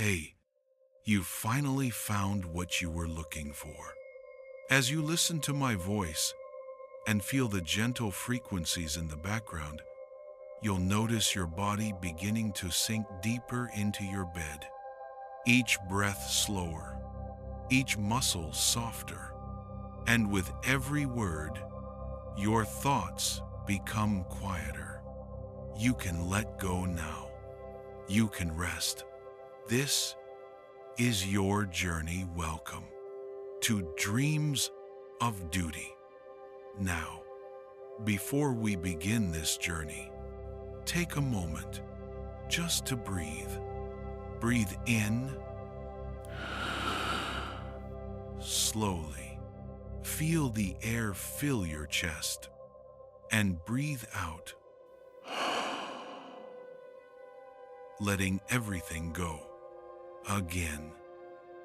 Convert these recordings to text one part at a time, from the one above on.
Hey, you finally found what you were looking for. As you listen to my voice and feel the gentle frequencies in the background, you'll notice your body beginning to sink deeper into your bed. Each breath slower, each muscle softer, and with every word, your thoughts become quieter. You can let go now. You can rest. This is your journey. Welcome to Dreams of Duty. Now, before we begin this journey, take a moment just to breathe. Breathe in slowly. Feel the air fill your chest and breathe out, letting everything go. Again,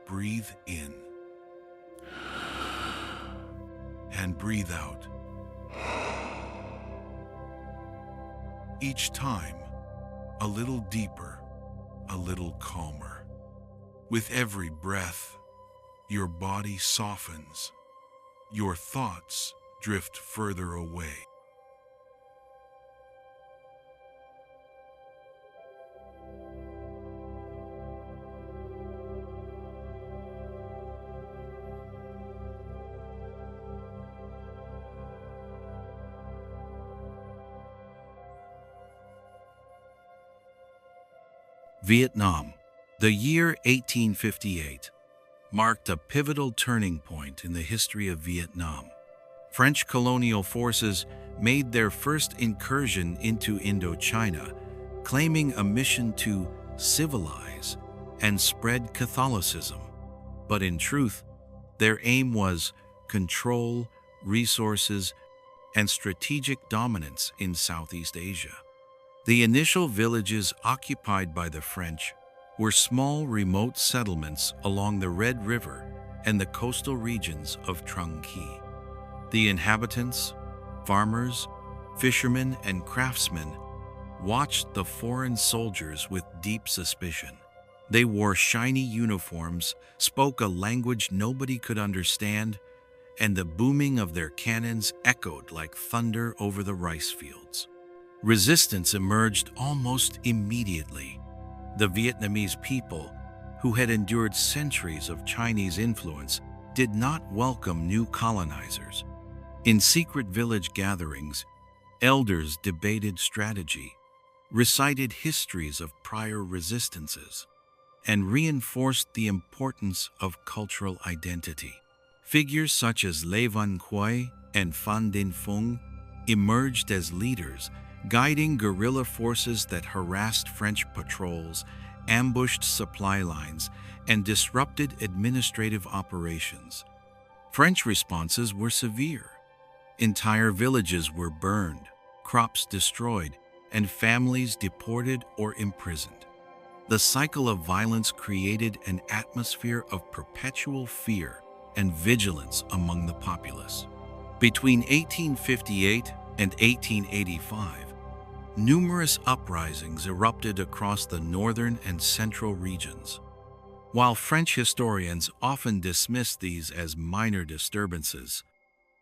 breathe in and breathe out. Each time, a little deeper, a little calmer. With every breath, your body softens, your thoughts drift further away. Vietnam, the year 1858, marked a pivotal turning point in the history of Vietnam. French colonial forces made their first incursion into Indochina, claiming a mission to civilize and spread Catholicism. But in truth, their aim was control, resources, and strategic dominance in Southeast Asia. The initial villages occupied by the French were small remote settlements along the Red River and the coastal regions of Tranquility. The inhabitants, farmers, fishermen, and craftsmen watched the foreign soldiers with deep suspicion. They wore shiny uniforms, spoke a language nobody could understand, and the booming of their cannons echoed like thunder over the rice fields. Resistance emerged almost immediately. The Vietnamese people, who had endured centuries of Chinese influence, did not welcome new colonizers. In secret village gatherings, elders debated strategy, recited histories of prior resistances, and reinforced the importance of cultural identity. Figures such as Le Van Quai and Phan Dinh Phung emerged as leaders, guiding guerrilla forces that harassed French patrols, ambushed supply lines, and disrupted administrative operations. French responses were severe. Entire villages were burned, crops destroyed, and families deported or imprisoned. The cycle of violence created an atmosphere of perpetual fear and vigilance among the populace. Between 1858 and 1885, numerous uprisings erupted across the northern and central regions. While French historians often dismiss these as minor disturbances,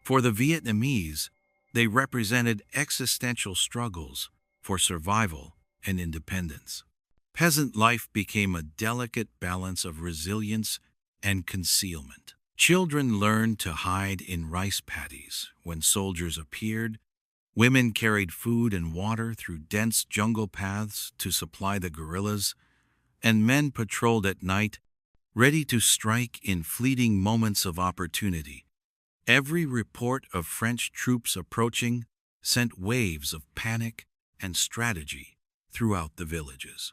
for the Vietnamese, they represented existential struggles for survival and independence. Peasant life became a delicate balance of resilience and concealment. Children learned to hide in rice paddies when soldiers appeared. Women carried food and water through dense jungle paths to supply the guerrillas, and men patrolled at night, ready to strike in fleeting moments of opportunity. Every report of French troops approaching sent waves of panic and strategy throughout the villages.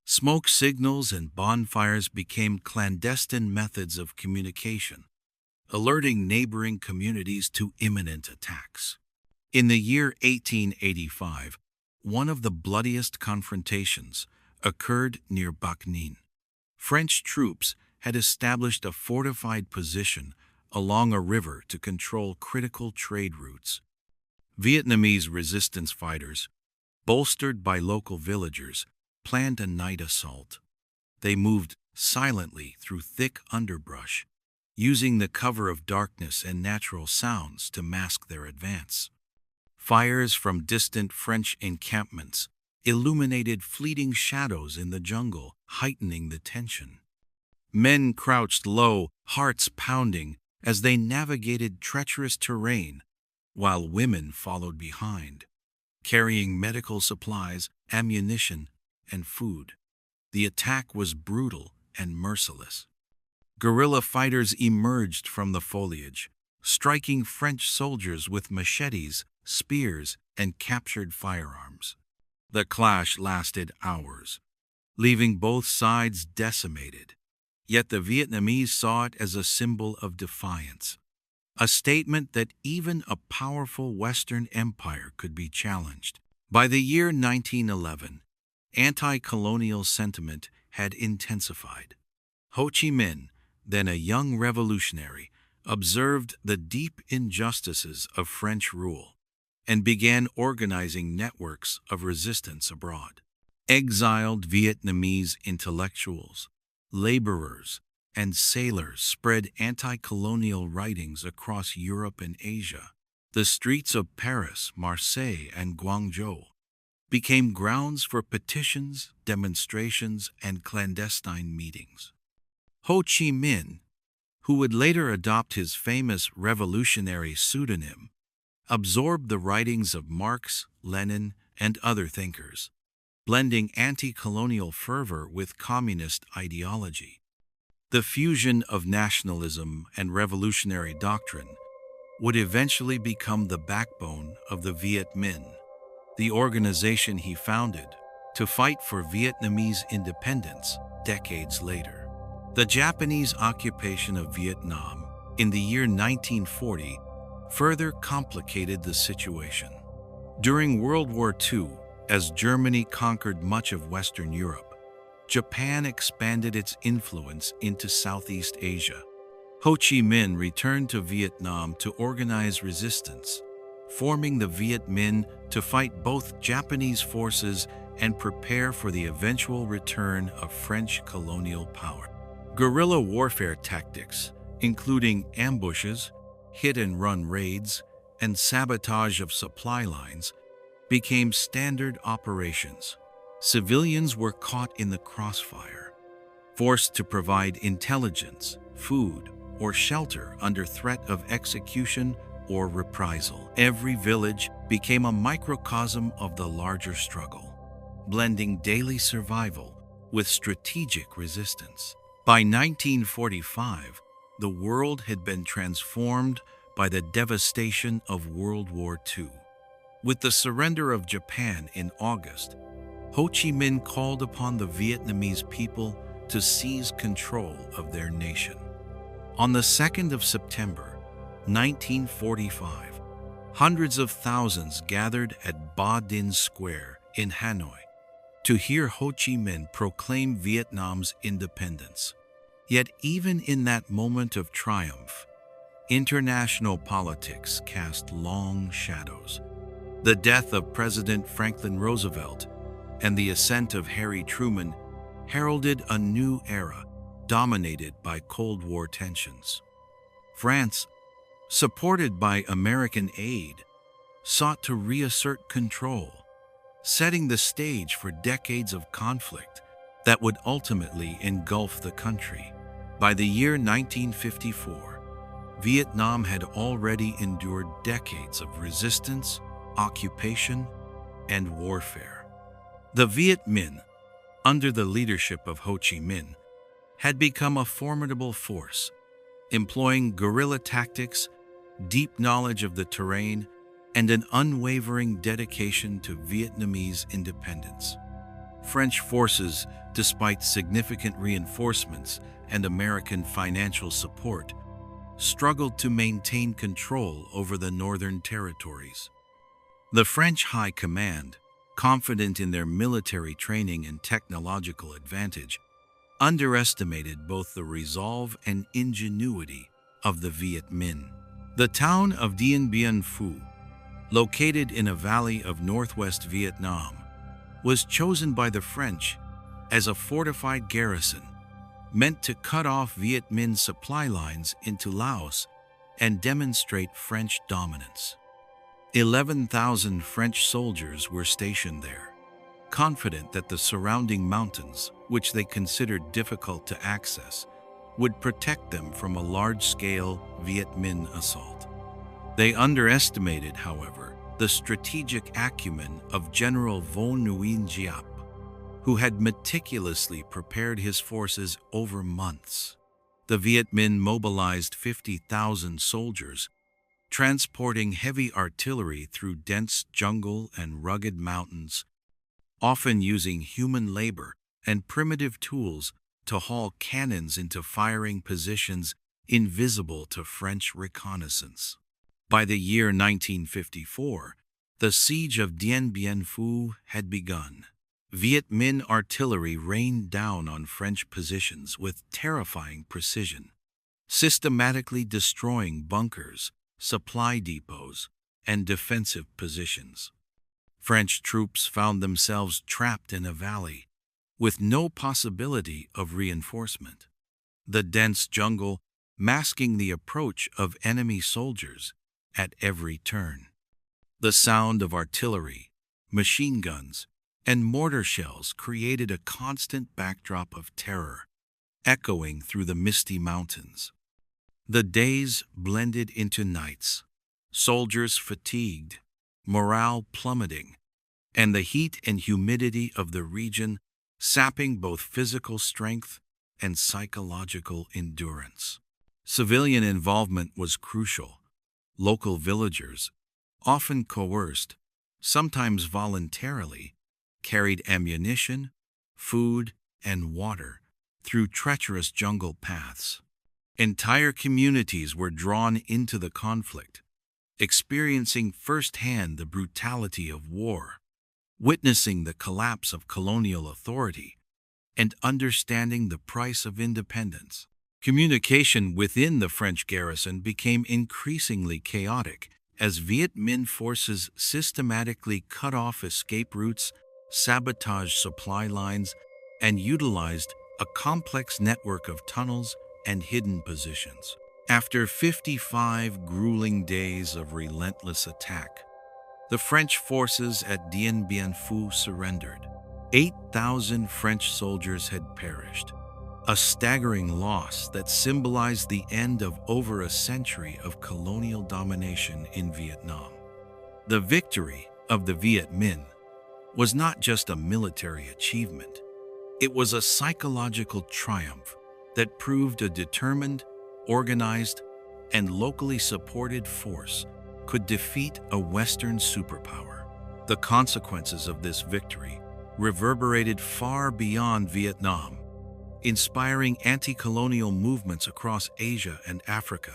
Smoke signals and bonfires became clandestine methods of communication, alerting neighboring communities to imminent attacks. In the year 1885, one of the bloodiest confrontations occurred near Bac Ninh. French troops had established a fortified position along a river to control critical trade routes. Vietnamese resistance fighters, bolstered by local villagers, planned a night assault. They moved silently through thick underbrush, using the cover of darkness and natural sounds to mask their advance. Fires from distant French encampments illuminated fleeting shadows in the jungle, heightening the tension. Men crouched low, hearts pounding, as they navigated treacherous terrain, while women followed behind, carrying medical supplies, ammunition, and food. The attack was brutal and merciless. Guerrilla fighters emerged from the foliage, striking French soldiers with machetes, spears, and captured firearms. The clash lasted hours, leaving both sides decimated. Yet the Vietnamese saw it as a symbol of defiance, a statement that even a powerful Western empire could be challenged. By the year 1911, anti-colonial sentiment had intensified. Ho Chi Minh, then a young revolutionary, observed the deep injustices of French rule and began organizing networks of resistance abroad. Exiled Vietnamese intellectuals, laborers, and sailors spread anti-colonial writings across Europe and Asia. The streets of Paris, Marseille, and Guangzhou became grounds for petitions, demonstrations, and clandestine meetings. Ho Chi Minh, who would later adopt his famous revolutionary pseudonym, absorbed the writings of Marx, Lenin, and other thinkers, blending anti-colonial fervor with communist ideology. The fusion of nationalism and revolutionary doctrine would eventually become the backbone of the Viet Minh, the organization he founded to fight for Vietnamese independence decades later. The Japanese occupation of Vietnam in the year 1940 further complicated the situation. During World War II, as Germany conquered much of Western Europe, Japan expanded its influence into Southeast Asia. Ho Chi Minh returned to Vietnam to organize resistance, forming the Viet Minh to fight both Japanese forces and prepare for the eventual return of French colonial power. Guerrilla warfare tactics, including ambushes, hit-and-run raids, and sabotage of supply lines, became standard operations. Civilians were caught in the crossfire, forced to provide intelligence, food, or shelter under threat of execution or reprisal. Every village became a microcosm of the larger struggle, blending daily survival with strategic resistance. By 1945, the world had been transformed by the devastation of World War II. With the surrender of Japan in August, Ho Chi Minh called upon the Vietnamese people to seize control of their nation. On the 2nd of September, 1945, hundreds of thousands gathered at Ba Dinh Square in Hanoi to hear Ho Chi Minh proclaim Vietnam's independence. Yet even in that moment of triumph, international politics cast long shadows. The death of President Franklin Roosevelt and the ascent of Harry Truman heralded a new era dominated by Cold War tensions. France, supported by American aid, sought to reassert control, setting the stage for decades of conflict that would ultimately engulf the country. By the year 1954, Vietnam had already endured decades of resistance, occupation, and warfare. The Viet Minh, under the leadership of Ho Chi Minh, had become a formidable force, employing guerrilla tactics, deep knowledge of the terrain, and an unwavering dedication to Vietnamese independence. French forces, despite significant reinforcements and American financial support, struggled to maintain control over the northern territories. The French High Command, confident in their military training and technological advantage, underestimated both the resolve and ingenuity of the Viet Minh. The town of Dien Bien Phu, located in a valley of northwest Vietnam, was chosen by the French as a fortified garrison meant to cut off Viet Minh supply lines into Laos and demonstrate French dominance. 11,000 French soldiers were stationed there, confident that the surrounding mountains, which they considered difficult to access, would protect them from a large-scale Viet Minh assault. They underestimated, however, the strategic acumen of General Vo Nguyen Giap, who had meticulously prepared his forces over months. The Viet Minh mobilized 50,000 soldiers, transporting heavy artillery through dense jungle and rugged mountains, often using human labor and primitive tools to haul cannons into firing positions invisible to French reconnaissance. By the year 1954, the siege of Dien Bien Phu had begun. Viet Minh artillery rained down on French positions with terrifying precision, systematically destroying bunkers, supply depots, and defensive positions. French troops found themselves trapped in a valley, with no possibility of reinforcement. The dense jungle masking the approach of enemy soldiers at every turn. The sound of artillery, machine guns, and mortar shells created a constant backdrop of terror, echoing through the misty mountains. The days blended into nights, soldiers fatigued, morale plummeting, and the heat and humidity of the region sapping both physical strength and psychological endurance. Civilian involvement was crucial. Local villagers, often coerced, sometimes voluntarily, carried ammunition, food, and water through treacherous jungle paths. Entire communities were drawn into the conflict, experiencing firsthand the brutality of war, witnessing the collapse of colonial authority, and understanding the price of independence. Communication within the French garrison became increasingly chaotic as Viet Minh forces systematically cut off escape routes, sabotaged supply lines, and utilized a complex network of tunnels and hidden positions. After 55 grueling days of relentless attack, the French forces at Dien Bien Phu surrendered. 8,000 French soldiers had perished, a staggering loss that symbolized the end of over a century of colonial domination in Vietnam. The victory of the Viet Minh was not just a military achievement. It was a psychological triumph that proved a determined, organized, and locally supported force could defeat a Western superpower. The consequences of this victory reverberated far beyond Vietnam, inspiring anti-colonial movements across Asia and Africa,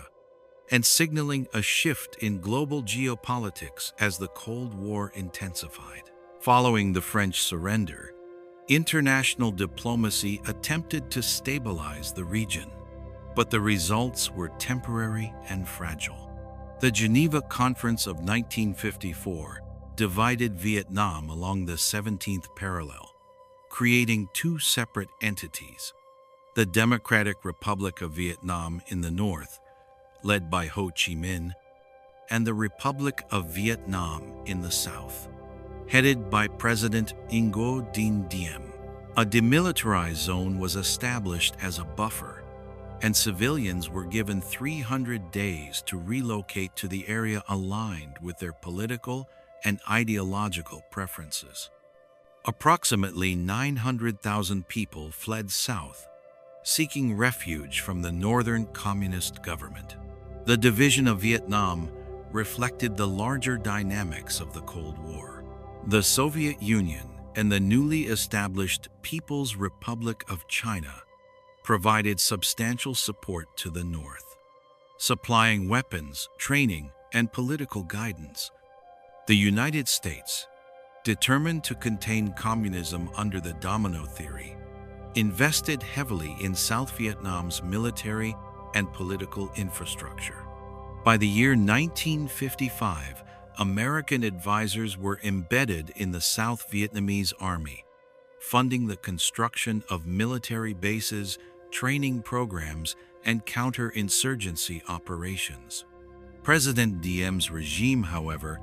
and signaling a shift in global geopolitics as the Cold War intensified. Following the French surrender, international diplomacy attempted to stabilize the region, but the results were temporary and fragile. The Geneva Conference of 1954 divided Vietnam along the 17th parallel, creating two separate entities: the Democratic Republic of Vietnam in the north, led by Ho Chi Minh, and the Republic of Vietnam in the south, headed by President Ngo Dinh Diem. A demilitarized zone was established as a buffer, and civilians were given 300 days to relocate to the area aligned with their political and ideological preferences. Approximately 900,000 people fled south, seeking refuge from the northern communist government. The division of Vietnam reflected the larger dynamics of the Cold War. The Soviet Union and the newly established People's Republic of China provided substantial support to the north, supplying weapons, training, and political guidance. The United States, determined to contain communism under the domino theory, invested heavily in South Vietnam's military and political infrastructure. By the year 1955, American advisors were embedded in the South Vietnamese army, funding the construction of military bases, training programs, and counterinsurgency operations. President Diem's regime, however,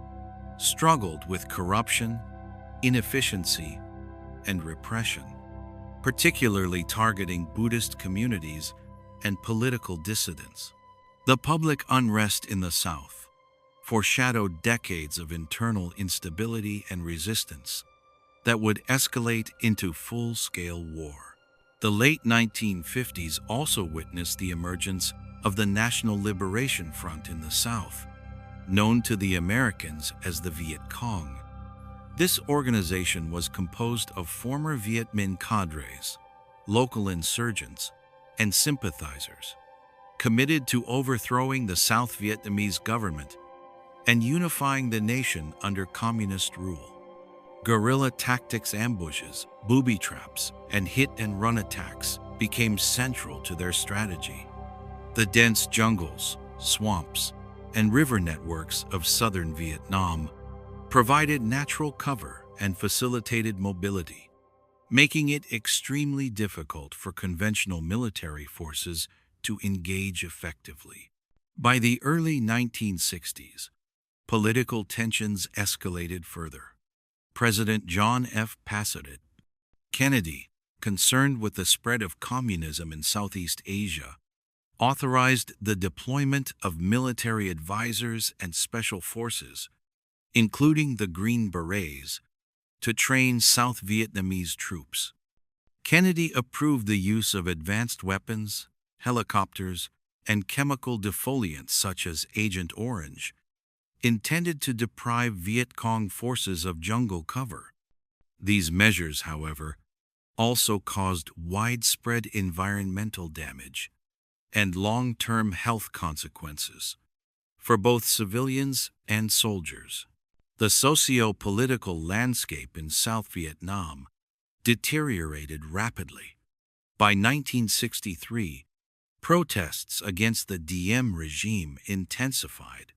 struggled with corruption, inefficiency, and repression, particularly targeting Buddhist communities and political dissidents. The public unrest in the South foreshadowed decades of internal instability and resistance that would escalate into full-scale war. The late 1950s also witnessed the emergence of the National Liberation Front in the South, known to the Americans as the Viet Cong. This organization was composed of former Viet Minh cadres, local insurgents, and sympathizers, committed to overthrowing the South Vietnamese government and unifying the nation under communist rule. Guerrilla tactics, ambushes, booby traps, and hit-and-run attacks became central to their strategy. The dense jungles, swamps, and river networks of southern Vietnam provided natural cover and facilitated mobility, making it extremely difficult for conventional military forces to engage effectively. By the early 1960s, political tensions escalated further. President John F. Kennedy, concerned with the spread of communism in Southeast Asia, authorized the deployment of military advisors and special forces, including the Green Berets, to train South Vietnamese troops. Kennedy approved the use of advanced weapons, helicopters, and chemical defoliants such as Agent Orange, intended to deprive Viet Cong forces of jungle cover. These measures, however, also caused widespread environmental damage and long-term health consequences for both civilians and soldiers. The socio-political landscape in South Vietnam deteriorated rapidly. By 1963, protests against the Diem regime intensified.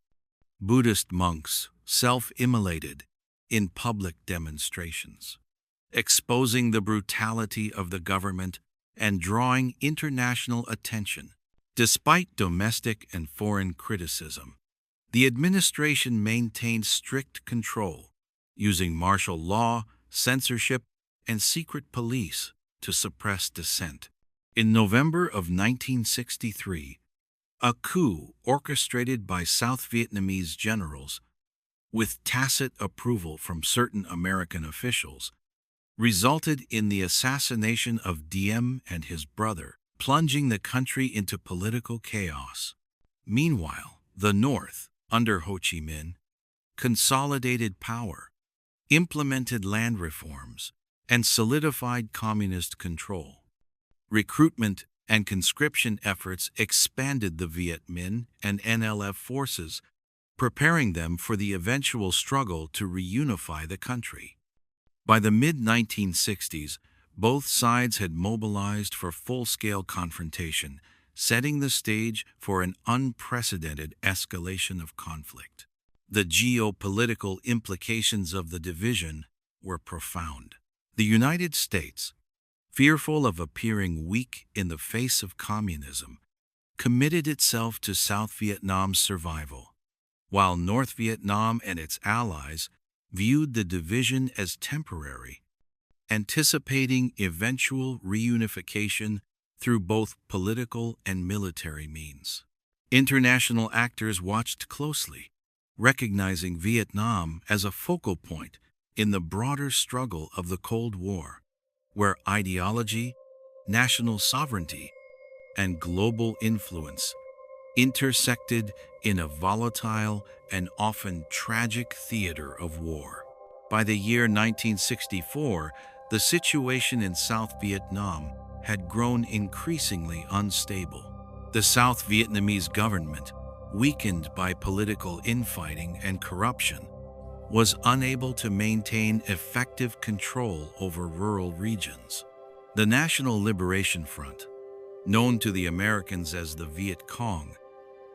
Buddhist monks self-immolated in public demonstrations, exposing the brutality of the government and drawing international attention. Despite domestic and foreign criticism, the administration maintained strict control, using martial law, censorship, and secret police to suppress dissent. In November of 1963, a coup orchestrated by South Vietnamese generals, with tacit approval from certain American officials, resulted in the assassination of Diem and his brother, plunging the country into political chaos. Meanwhile, the North, under Ho Chi Minh, consolidated power, implemented land reforms, and solidified communist control. Recruitment and conscription efforts expanded the Viet Minh and NLF forces, preparing them for the eventual struggle to reunify the country. By the mid-1960s, both sides had mobilized for full-scale confrontation, setting the stage for an unprecedented escalation of conflict. The geopolitical implications of the division were profound. The United States, fearful of appearing weak in the face of communism, committed itself to South Vietnam's survival, while North Vietnam and its allies viewed the division as temporary, anticipating eventual reunification through both political and military means. International actors watched closely, recognizing Vietnam as a focal point in the broader struggle of the Cold War, where ideology, national sovereignty, and global influence intersected in a volatile and often tragic theater of war. By the year 1964, the situation in South Vietnam had grown increasingly unstable. The South Vietnamese government, weakened by political infighting and corruption, was unable to maintain effective control over rural regions. The National Liberation Front, known to the Americans as the Viet Cong,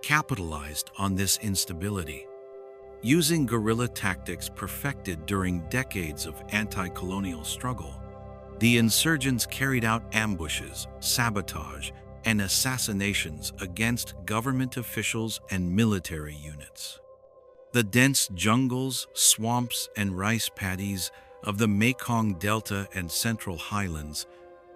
capitalized on this instability. Using guerrilla tactics perfected during decades of anti-colonial struggle, The insurgents carried out ambushes, sabotage, and assassinations against government officials and military units. The dense jungles, swamps, and rice paddies of the Mekong Delta and Central Highlands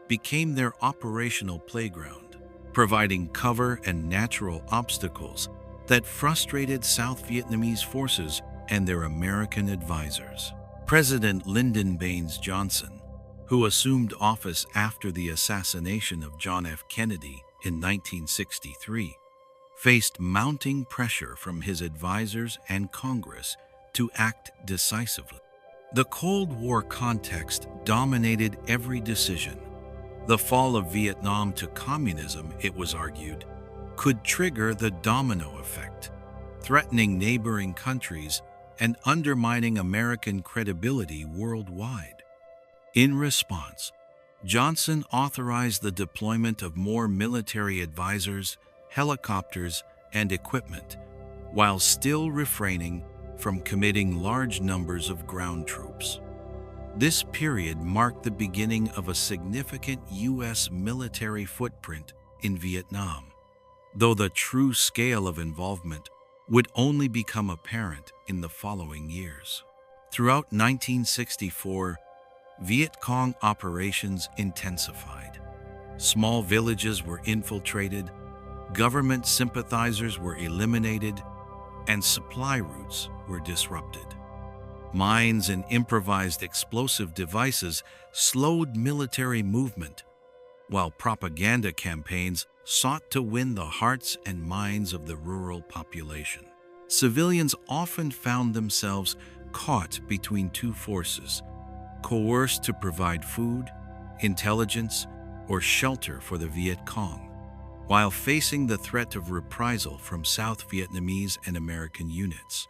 became their operational playground, providing cover and natural obstacles that frustrated South Vietnamese forces and their American advisors. President Lyndon Baines Johnson, who assumed office after the assassination of John F. Kennedy in 1963, faced mounting pressure from his advisors and Congress to act decisively. The Cold War context dominated every decision. The fall of Vietnam to communism, it was argued, could trigger the domino effect, threatening neighboring countries and undermining American credibility worldwide. In response, Johnson authorized the deployment of more military advisors, helicopters, and equipment, while still refraining from committing large numbers of ground troops. This period marked the beginning of a significant U.S. military footprint in Vietnam, though the true scale of involvement would only become apparent in the following years. Throughout 1964, Viet Cong operations intensified. Small villages were infiltrated, government sympathizers were eliminated, and supply routes were disrupted. Mines and improvised explosive devices slowed military movement, while propaganda campaigns sought to win the hearts and minds of the rural population. Civilians often found themselves caught between two forces, coerced to provide food, intelligence, or shelter for the Viet Cong, while facing the threat of reprisal from South Vietnamese and American units.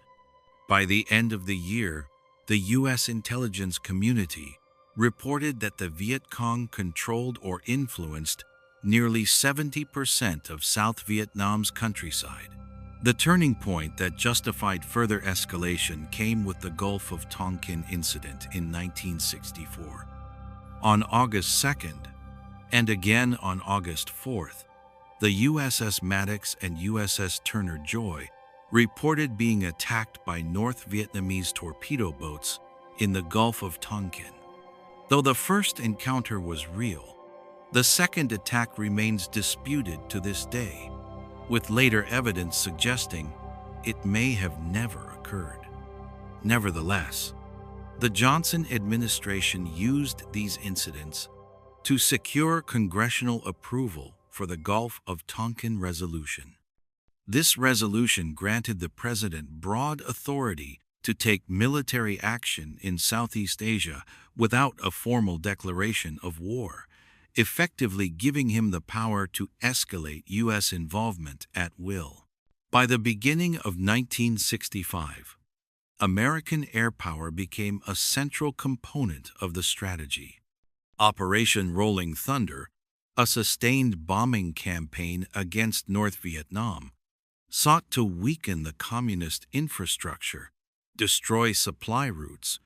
By the end of the year, the U.S. intelligence community reported that the Viet Cong controlled or influenced nearly 70% of South Vietnam's countryside. The turning point that justified further escalation came with the Gulf of Tonkin incident in 1964. On August 2nd, and again on August 4th, the USS Maddox and USS Turner Joy reported being attacked by North Vietnamese torpedo boats in the Gulf of Tonkin. Though the first encounter was real, the second attack remains disputed to this day, with later evidence suggesting it may have never occurred. Nevertheless, the Johnson administration used these incidents to secure congressional approval for the Gulf of Tonkin resolution. This resolution granted the president broad authority to take military action in Southeast Asia without a formal declaration of war, effectively giving him the power to escalate U.S. involvement at will. By the beginning of 1965, American air power became a central component of the strategy. Operation Rolling Thunder, a sustained bombing campaign against North Vietnam, sought to weaken the communist infrastructure, destroy supply routes,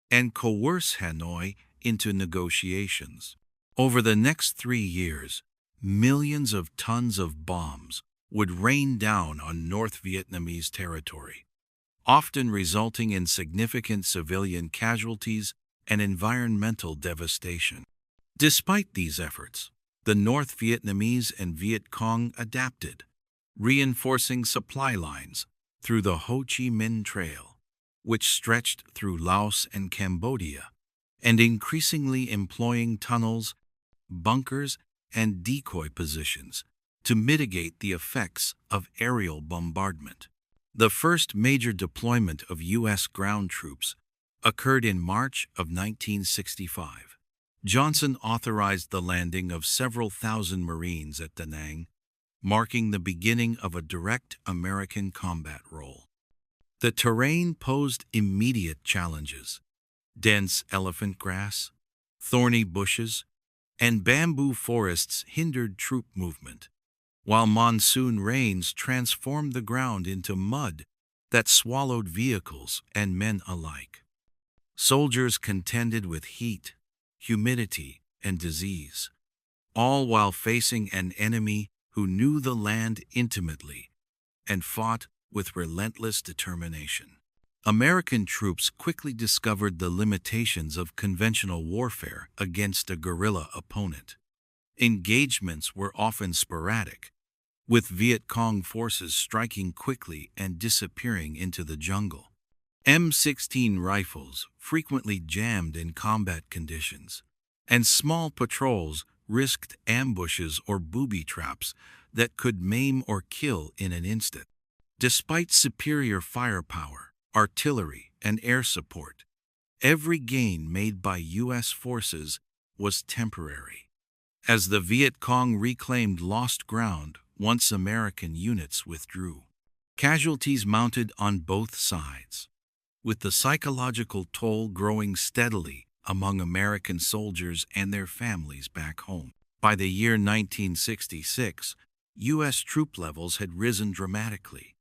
and coerce Hanoi into negotiations. Over the next 3 years, millions of tons of bombs would rain down on North Vietnamese territory, often resulting in significant civilian casualties and environmental devastation. Despite these efforts, the North Vietnamese and Viet Cong adapted, reinforcing supply lines through the Ho Chi Minh Trail, which stretched through Laos and Cambodia, and increasingly employing tunnels, bunkers, and decoy positions to mitigate the effects of aerial bombardment. The first major deployment of U.S. ground troops occurred in March of 1965. Johnson authorized the landing of several thousand Marines at Da Nang, marking the beginning of a direct American combat role. The terrain posed immediate challenges. Dense elephant grass, thorny bushes, and bamboo forests hindered troop movement, while monsoon rains transformed the ground into mud that swallowed vehicles and men alike. Soldiers contended with heat, humidity, and disease, all while facing an enemy who knew the land intimately and fought with relentless determination. American troops quickly discovered the limitations of conventional warfare against a guerrilla opponent. Engagements were often sporadic, with Viet Cong forces striking quickly and disappearing into the jungle. M16 rifles frequently jammed in combat conditions, and small patrols risked ambushes or booby traps that could maim or kill in an instant. Despite superior firepower, artillery, and air support, every gain made by U.S. forces was temporary, as the Viet Cong reclaimed lost ground once American units withdrew. Casualties mounted on both sides, with the psychological toll growing steadily among American soldiers and their families back home. By the year 1966, U.S. troop levels had risen dramatically.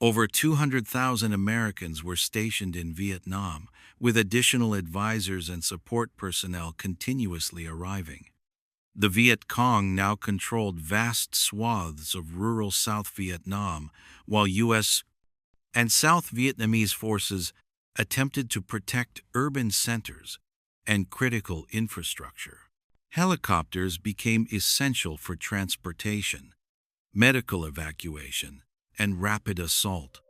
Over 200,000 Americans were stationed in Vietnam, with additional advisors and support personnel continuously arriving. The Viet Cong now controlled vast swaths of rural South Vietnam, while U.S. and South Vietnamese forces attempted to protect urban centers and critical infrastructure. Helicopters became essential for transportation, medical evacuation, and rapid assault,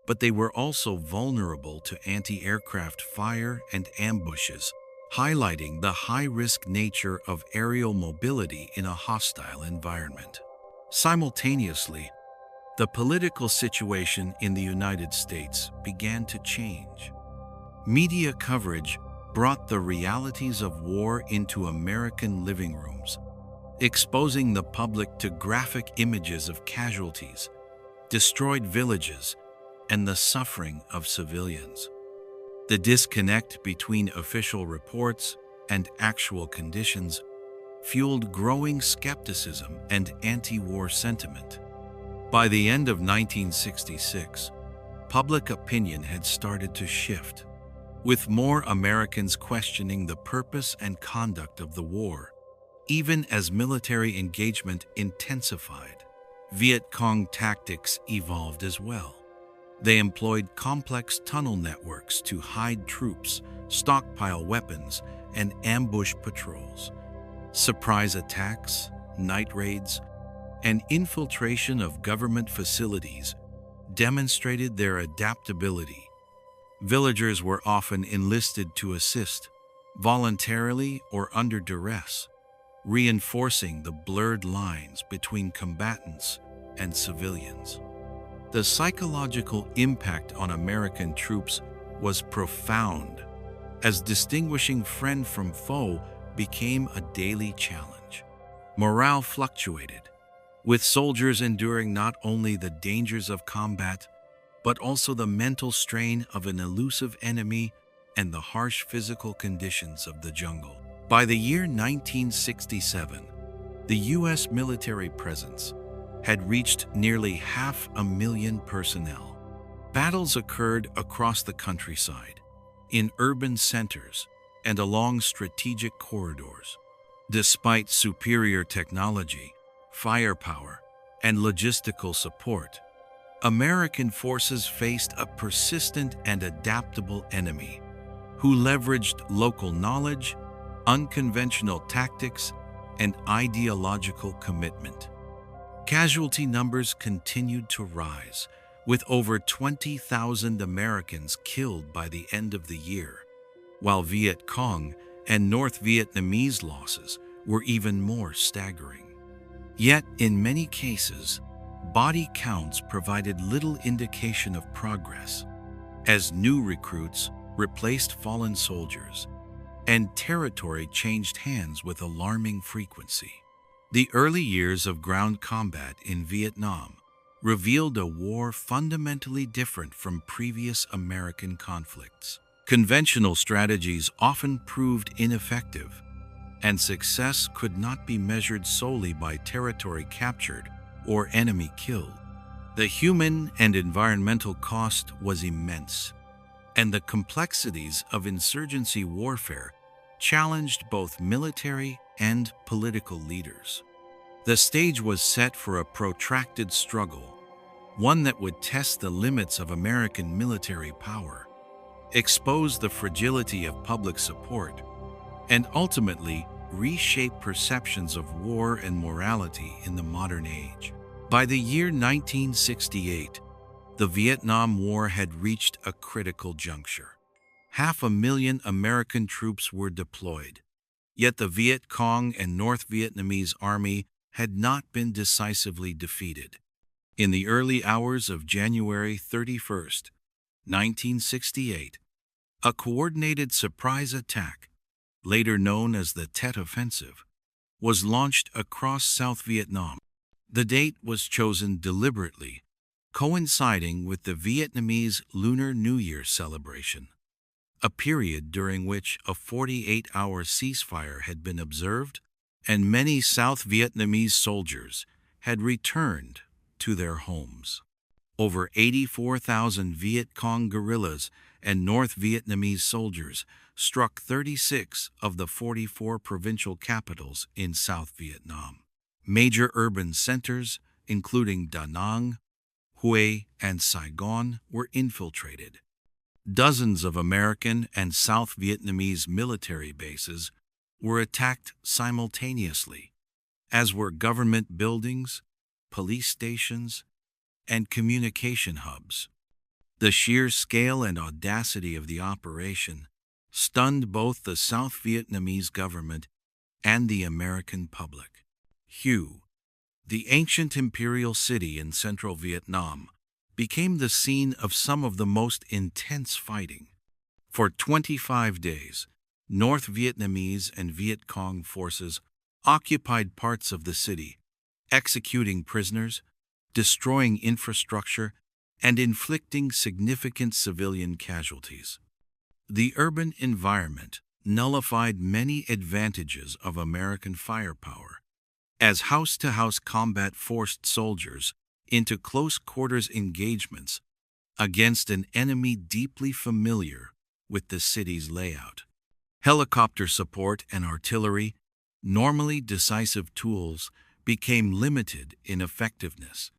but they were also vulnerable to anti-aircraft fire and ambushes, highlighting the high-risk nature of aerial mobility in a hostile environment. Simultaneously, the political situation in the United States began to change. Media coverage brought the realities of war into American living rooms, exposing the public to graphic images of casualties, destroyed villages, and the suffering of civilians. The disconnect between official reports and actual conditions fueled growing skepticism and anti-war sentiment. By the end of 1966, public opinion had started to shift, with more Americans questioning the purpose and conduct of the war, even as military engagement intensified. Viet Cong tactics evolved as well. They employed complex tunnel networks to hide troops, stockpile weapons, and ambush patrols. Surprise attacks, night raids, and infiltration of government facilities demonstrated their adaptability. Villagers were often enlisted to assist, voluntarily or under duress, reinforcing the blurred lines between combatants and civilians. The psychological impact on American troops was profound, as distinguishing friend from foe became a daily challenge. Morale fluctuated, with soldiers enduring not only the dangers of combat, but also the mental strain of an elusive enemy and the harsh physical conditions of the jungle. By the year 1967, the U.S. military presence had reached nearly 500,000 personnel. Battles occurred across the countryside, in urban centers, and along strategic corridors. Despite superior technology, firepower, and logistical support, American forces faced a persistent and adaptable enemy who leveraged local knowledge, unconventional tactics, and ideological commitment. Casualty numbers continued to rise, with over 20,000 Americans killed by the end of the year, while Viet Cong and North Vietnamese losses were even more staggering. Yet, in many cases, body counts provided little indication of progress, as new recruits replaced fallen soldiers, and territory changed hands with alarming frequency. The early years of ground combat in Vietnam revealed a war fundamentally different from previous American conflicts. Conventional strategies often proved ineffective, and success could not be measured solely by territory captured or enemy killed. The human and environmental cost was immense, and the complexities of insurgency warfare challenged both military and political leaders. The stage was set for a protracted struggle, one that would test the limits of American military power, expose the fragility of public support, and ultimately reshape perceptions of war and morality in the modern age. By the year 1968, the Vietnam War had reached a critical juncture. 500,000 American troops were deployed, yet the Viet Cong and North Vietnamese Army had not been decisively defeated. In the early hours of January 31st, 1968, a coordinated surprise attack, later known as the Tet Offensive, was launched across South Vietnam. The date was chosen deliberately, coinciding with the Vietnamese Lunar New Year celebration, a period during which a 48-hour ceasefire had been observed and many South Vietnamese soldiers had returned to their homes. Over 84,000 Viet Cong guerrillas and North Vietnamese soldiers struck 36 of the 44 provincial capitals in South Vietnam. Major urban centers, including Da Nang, Hue, and Saigon, were infiltrated. Dozens of American and South Vietnamese military bases were attacked simultaneously, as were government buildings, police stations, and communication hubs. The sheer scale and audacity of the operation stunned both the South Vietnamese government and the American public. Hue, the ancient imperial city in central Vietnam, became the scene of some of the most intense fighting. For 25 days, North Vietnamese and Viet Cong forces occupied parts of the city, executing prisoners, destroying infrastructure, and inflicting significant civilian casualties. The urban environment nullified many advantages of American firepower, as house-to-house combat forced soldiers into close-quarters engagements against an enemy deeply familiar with the city's layout. Helicopter support and artillery, normally decisive tools, became limited in effectiveness,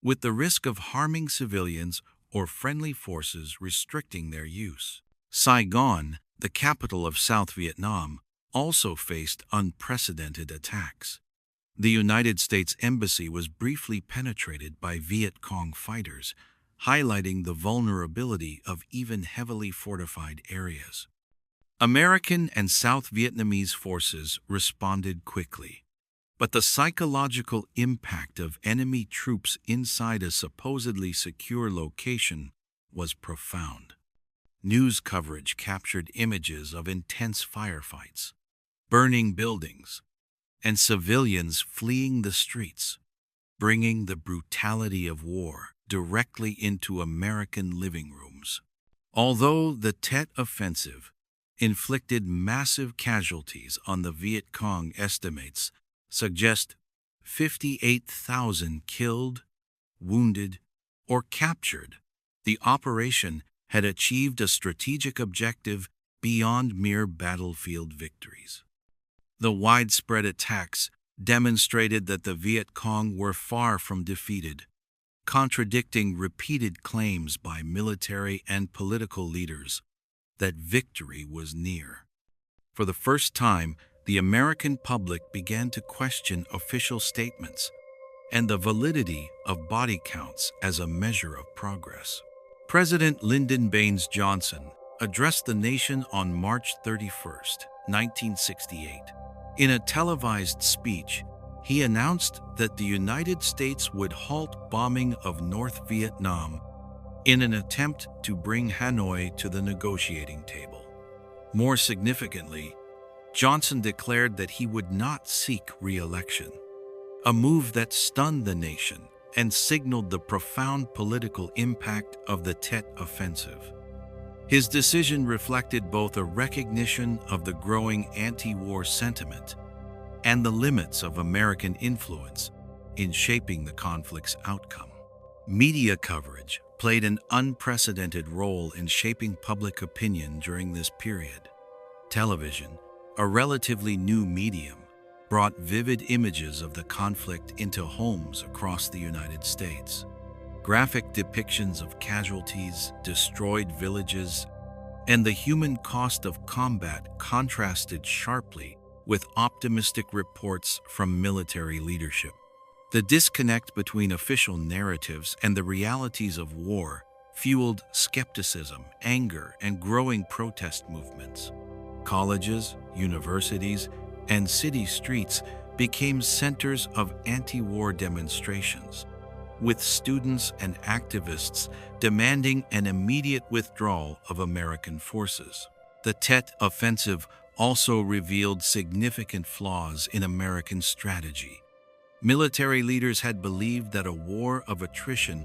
with the risk of harming civilians or friendly forces restricting their use. Saigon, the capital of South Vietnam, also faced unprecedented attacks. The United States Embassy was briefly penetrated by Viet Cong fighters, highlighting the vulnerability of even heavily fortified areas. American and South Vietnamese forces responded quickly, but the psychological impact of enemy troops inside a supposedly secure location was profound. News coverage captured images of intense firefights, burning buildings, and civilians fleeing the streets, bringing the brutality of war directly into American living rooms. Although the Tet Offensive inflicted massive casualties on the Viet Cong, estimates suggest 58,000 killed, wounded, or captured, the operation had achieved a strategic objective beyond mere battlefield victories. The widespread attacks demonstrated that the Viet Cong were far from defeated, contradicting repeated claims by military and political leaders that victory was near. For the first time, the American public began to question official statements and the validity of body counts as a measure of progress. President Lyndon Baines Johnson addressed the nation on March 31, 1968. In a televised speech, he announced that the United States would halt bombing of North Vietnam in an attempt to bring Hanoi to the negotiating table. More significantly, Johnson declared that he would not seek re-election, a move that stunned the nation and signaled the profound political impact of the Tet Offensive. His decision reflected both a recognition of the growing anti-war sentiment and the limits of American influence in shaping the conflict's outcome. Media coverage played an unprecedented role in shaping public opinion during this period. Television, a relatively new medium, brought vivid images of the conflict into homes across the United States. Graphic depictions of casualties, destroyed villages, and the human cost of combat contrasted sharply with optimistic reports from military leadership. The disconnect between official narratives and the realities of war fueled skepticism, anger, and growing protest movements. Colleges, universities, and city streets became centers of anti-war demonstrations, with students and activists demanding an immediate withdrawal of American forces. The Tet Offensive also revealed significant flaws in American strategy. Military leaders had believed that a war of attrition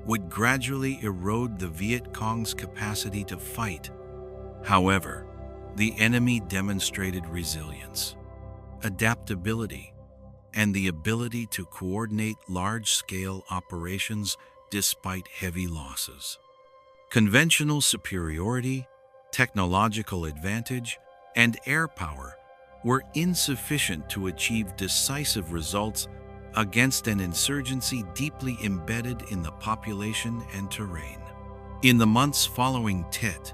would gradually erode the Viet Cong's capacity to fight. However, the enemy demonstrated resilience, adaptability, and the ability to coordinate large-scale operations despite heavy losses. Conventional superiority, technological advantage, and air power were insufficient to achieve decisive results against an insurgency deeply embedded in the population and terrain. In the months following Tet,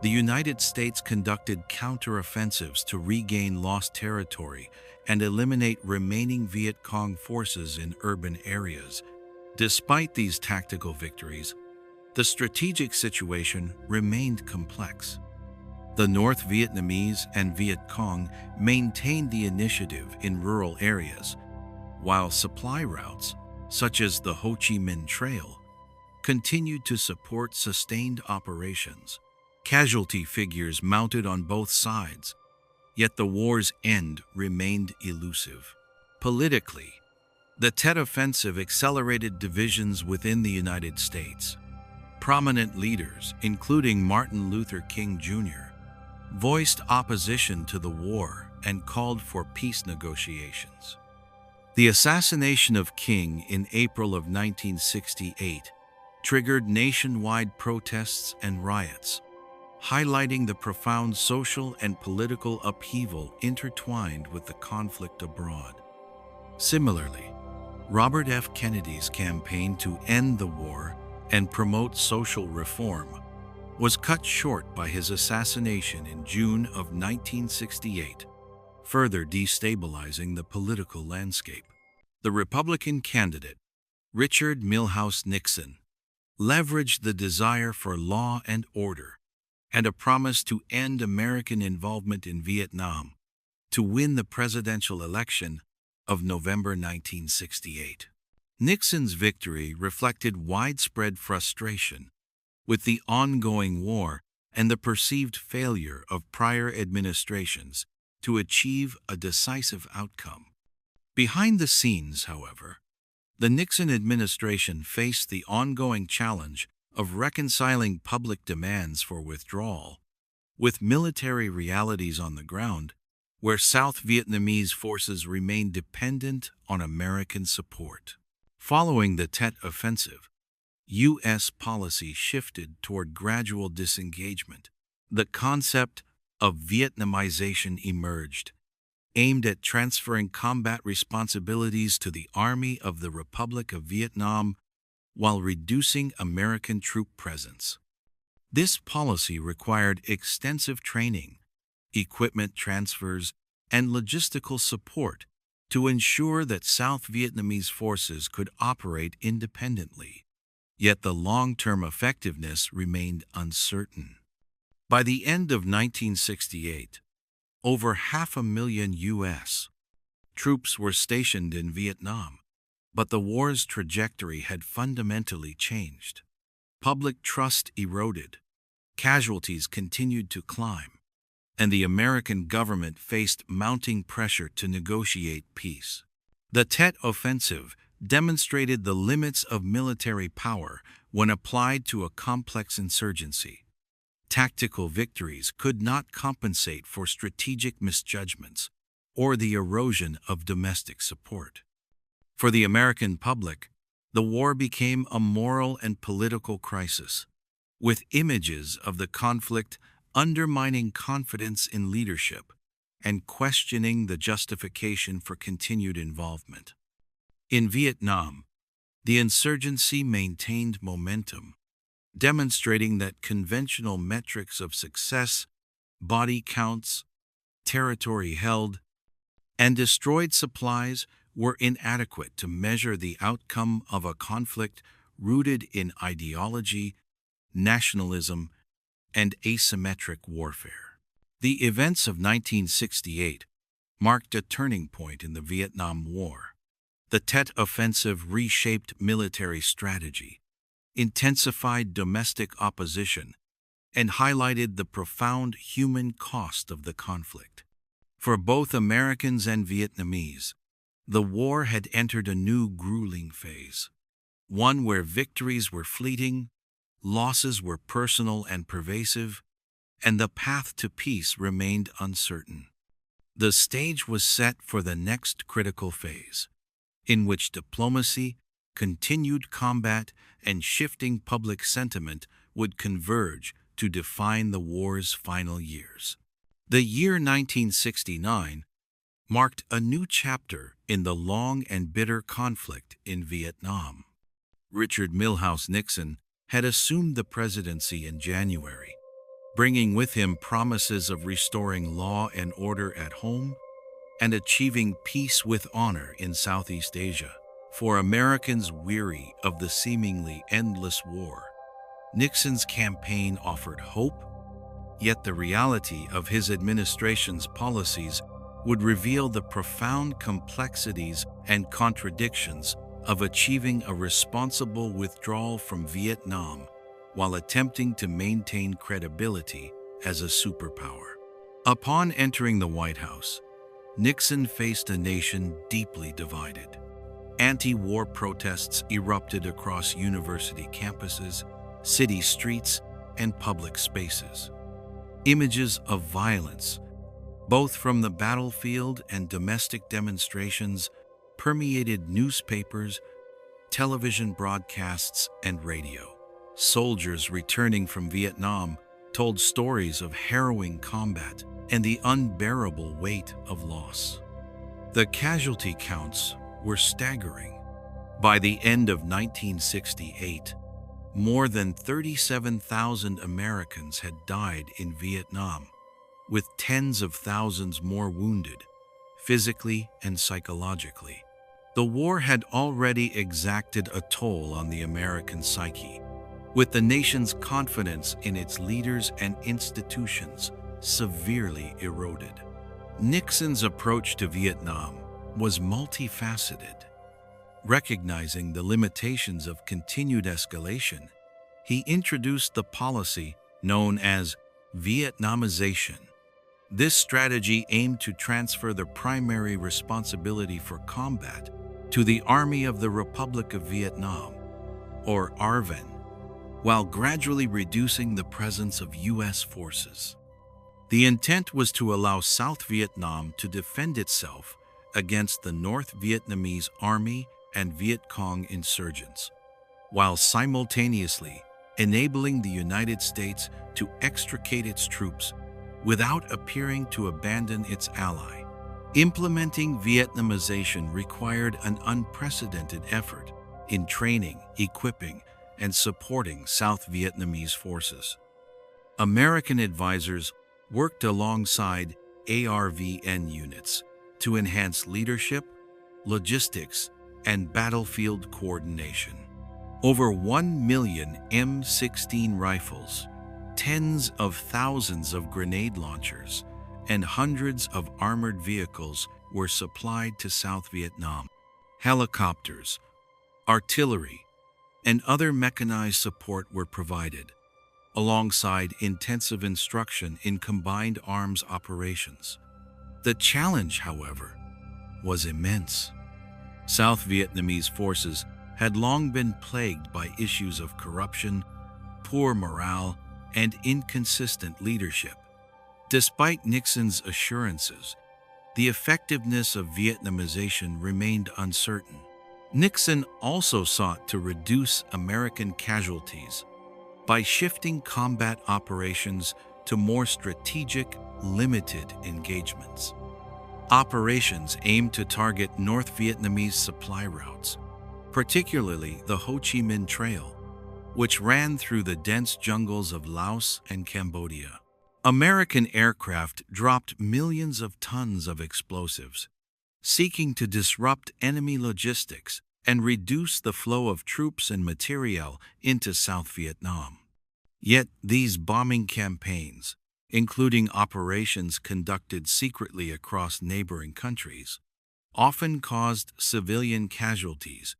the United States conducted counteroffensives to regain lost territory and eliminate remaining Viet Cong forces in urban areas. Despite these tactical victories, the strategic situation remained complex. The North Vietnamese and Viet Cong maintained the initiative in rural areas, while supply routes, such as the Ho Chi Minh Trail, continued to support sustained operations. Casualty figures mounted on both sides, yet the war's end remained elusive. Politically, the Tet Offensive accelerated divisions within the United States. Prominent leaders, including Martin Luther King Jr., voiced opposition to the war and called for peace negotiations. The assassination of King in April of 1968 triggered nationwide protests and riots, highlighting the profound social and political upheaval intertwined with the conflict abroad. Similarly, Robert F. Kennedy's campaign to end the war and promote social reform was cut short by his assassination in June of 1968, further destabilizing the political landscape. The Republican candidate, Richard Milhous Nixon, leveraged the desire for law and order and a promise to end American involvement in Vietnam to win the presidential election of November 1968. Nixon's victory reflected widespread frustration with the ongoing war and the perceived failure of prior administrations to achieve a decisive outcome. Behind the scenes, however, the Nixon administration faced the ongoing challenge of reconciling public demands for withdrawal with military realities on the ground, where South Vietnamese forces remained dependent on American support. Following the Tet Offensive, U.S. policy shifted toward gradual disengagement. The concept of Vietnamization emerged, aimed at transferring combat responsibilities to the Army of the Republic of Vietnam while reducing American troop presence. This policy required extensive training, equipment transfers, and logistical support to ensure that South Vietnamese forces could operate independently. Yet the long-term effectiveness remained uncertain. By the end of 1968, over 500,000 U.S. troops were stationed in Vietnam, but the war's trajectory had fundamentally changed. Public trust eroded, casualties continued to climb, and the American government faced mounting pressure to negotiate peace. The Tet Offensive demonstrated the limits of military power when applied to a complex insurgency. Tactical victories could not compensate for strategic misjudgments or the erosion of domestic support. For the American public, the war became a moral and political crisis, with images of the conflict undermining confidence in leadership and questioning the justification for continued involvement. In Vietnam, the insurgency maintained momentum, demonstrating that conventional metrics of success, body counts, territory held, and destroyed supplies were inadequate to measure the outcome of a conflict rooted in ideology, nationalism, and asymmetric warfare. The events of 1968 marked a turning point in the Vietnam War. The Tet Offensive reshaped military strategy, intensified domestic opposition, and highlighted the profound human cost of the conflict. For both Americans and Vietnamese, the war had entered a new grueling phase, one where victories were fleeting, losses were personal and pervasive, and the path to peace remained uncertain. The stage was set for the next critical phase, in which diplomacy, continued combat, and shifting public sentiment would converge to define the war's final years. The year 1969 marked a new chapter in the long and bitter conflict in Vietnam. Richard Milhous Nixon had assumed the presidency in January, bringing with him promises of restoring law and order at home and achieving peace with honor in Southeast Asia. For Americans weary of the seemingly endless war, Nixon's campaign offered hope, yet the reality of his administration's policies would reveal the profound complexities and contradictions of achieving a responsible withdrawal from Vietnam while attempting to maintain credibility as a superpower. Upon entering the White House, Nixon faced a nation deeply divided. Anti-war protests erupted across university campuses, city streets, and public spaces. Images of violence, both from the battlefield and domestic demonstrations, permeated newspapers, television broadcasts, and radio. Soldiers returning from Vietnam told stories of harrowing combat and the unbearable weight of loss. The casualty counts were staggering. By the end of 1968, more than 37,000 Americans had died in Vietnam, with tens of thousands more wounded, physically and psychologically. The war had already exacted a toll on the American psyche, with the nation's confidence in its leaders and institutions severely eroded. Nixon's approach to Vietnam was multifaceted. Recognizing the limitations of continued escalation, he introduced the policy known as Vietnamization. This strategy aimed to transfer the primary responsibility for combat to the Army of the Republic of Vietnam, or ARVN, while gradually reducing the presence of U.S. forces. The intent was to allow South Vietnam to defend itself against the North Vietnamese Army and Viet Cong insurgents, while simultaneously enabling the United States to extricate its troops without appearing to abandon its ally. Implementing Vietnamization required an unprecedented effort in training, equipping, and supporting South Vietnamese forces. American advisors worked alongside ARVN units to enhance leadership, logistics, and battlefield coordination. Over 1 million M16 rifles, tens of thousands of grenade launchers, and hundreds of armored vehicles were supplied to South Vietnam. Helicopters, artillery, and other mechanized support were provided, alongside intensive instruction in combined arms operations. The challenge, however, was immense. South Vietnamese forces had long been plagued by issues of corruption, poor morale, and inconsistent leadership. Despite Nixon's assurances, the effectiveness of Vietnamization remained uncertain. Nixon also sought to reduce American casualties by shifting combat operations to more strategic, limited engagements. Operations aimed to target North Vietnamese supply routes, particularly the Ho Chi Minh Trail, which ran through the dense jungles of Laos and Cambodia. American aircraft dropped millions of tons of explosives, seeking to disrupt enemy logistics and reduce the flow of troops and materiel into South Vietnam. Yet these bombing campaigns, including operations conducted secretly across neighboring countries, often caused civilian casualties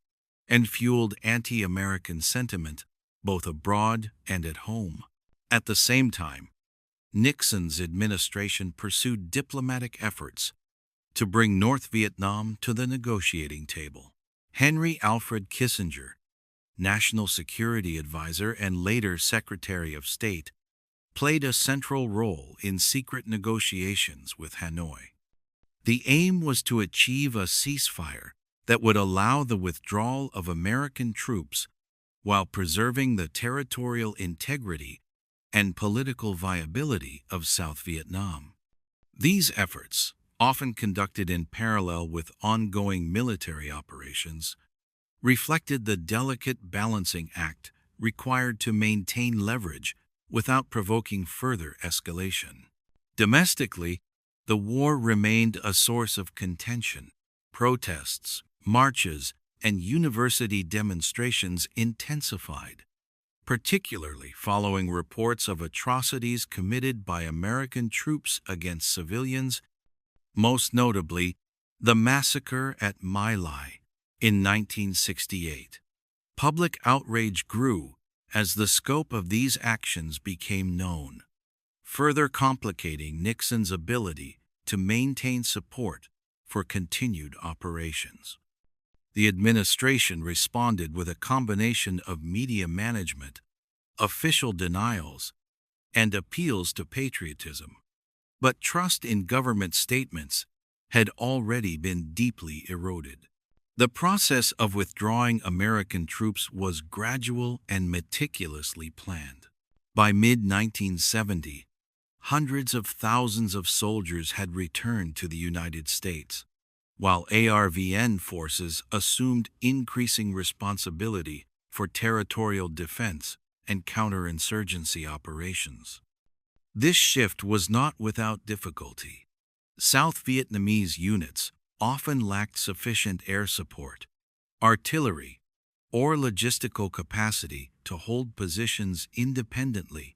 and fueled anti-American sentiment both abroad and at home. At the same time, Nixon's administration pursued diplomatic efforts to bring North Vietnam to the negotiating table. Henry Alfred Kissinger, National Security Advisor and later Secretary of State, played a central role in secret negotiations with Hanoi. The aim was to achieve a ceasefire that would allow the withdrawal of American troops while preserving the territorial integrity and political viability of South Vietnam. These efforts, often conducted in parallel with ongoing military operations, reflected the delicate balancing act required to maintain leverage without provoking further escalation. Domestically, the war remained a source of contention. Protests, marches, and university demonstrations intensified, particularly following reports of atrocities committed by American troops against civilians, most notably the massacre at My Lai in 1968. Public outrage grew as the scope of these actions became known, further complicating Nixon's ability to maintain support for continued operations. The administration responded with a combination of media management, official denials, and appeals to patriotism. But trust in government statements had already been deeply eroded. The process of withdrawing American troops was gradual and meticulously planned. By mid-1970, hundreds of thousands of soldiers had returned to the United States, while ARVN forces assumed increasing responsibility for territorial defense and counterinsurgency operations. This shift was not without difficulty. South Vietnamese units often lacked sufficient air support, artillery, or logistical capacity to hold positions independently,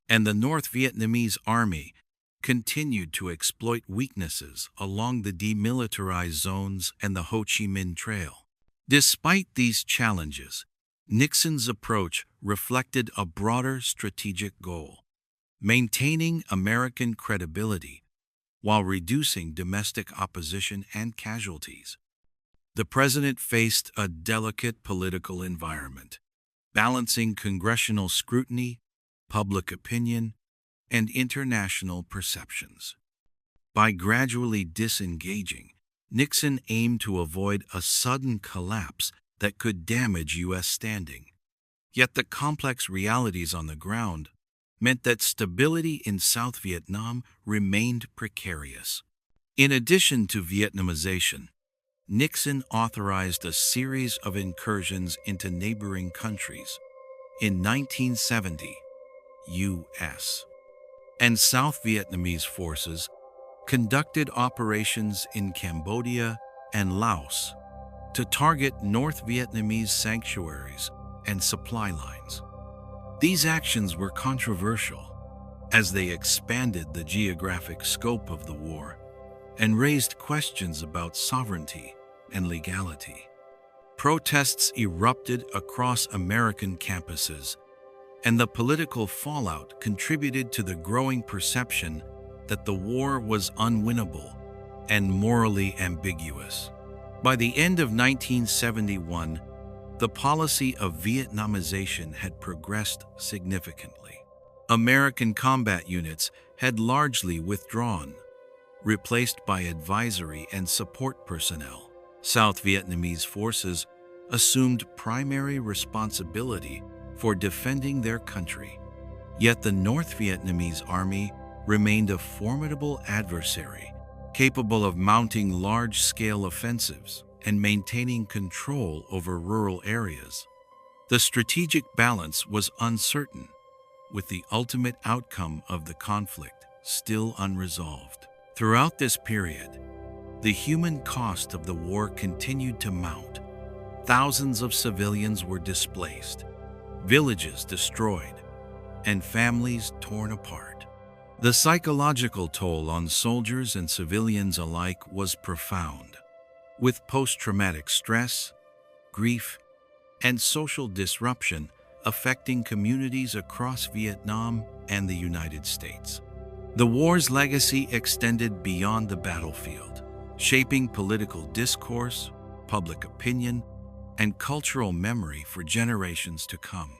and the North Vietnamese Army continued to exploit weaknesses along the demilitarized zones and the Ho Chi Minh Trail. Despite these challenges, Nixon's approach reflected a broader strategic goal: maintaining American credibility while reducing domestic opposition and casualties. The president faced a delicate political environment, balancing congressional scrutiny, public opinion, and international perceptions. By gradually disengaging, Nixon aimed to avoid a sudden collapse that could damage U.S. standing. Yet the complex realities on the ground meant that stability in South Vietnam remained precarious. In addition to Vietnamization, Nixon authorized a series of incursions into neighboring countries. In 1970, U.S. and South Vietnamese forces conducted operations in Cambodia and Laos to target North Vietnamese sanctuaries and supply lines. These actions were controversial as they expanded the geographic scope of the war and raised questions about sovereignty and legality. Protests erupted across American campuses, and the political fallout contributed to the growing perception that the war was unwinnable and morally ambiguous. By the end of 1971, the policy of Vietnamization had progressed significantly. American combat units had largely withdrawn, replaced by advisory and support personnel. South Vietnamese forces assumed primary responsibility for defending their country, Yet the North Vietnamese army remained a formidable adversary, capable of mounting large-scale offensives and maintaining control over rural areas. The strategic balance was uncertain, with the ultimate outcome of the conflict still unresolved. Throughout this period, the human cost of the war continued to mount. Thousands of civilians were displaced, villages destroyed, and families torn apart. The psychological toll on soldiers and civilians alike was profound, with post-traumatic stress, grief, and social disruption affecting communities across Vietnam and the United States. The war's legacy extended beyond the battlefield, shaping political discourse, public opinion, and cultural memory for generations to come.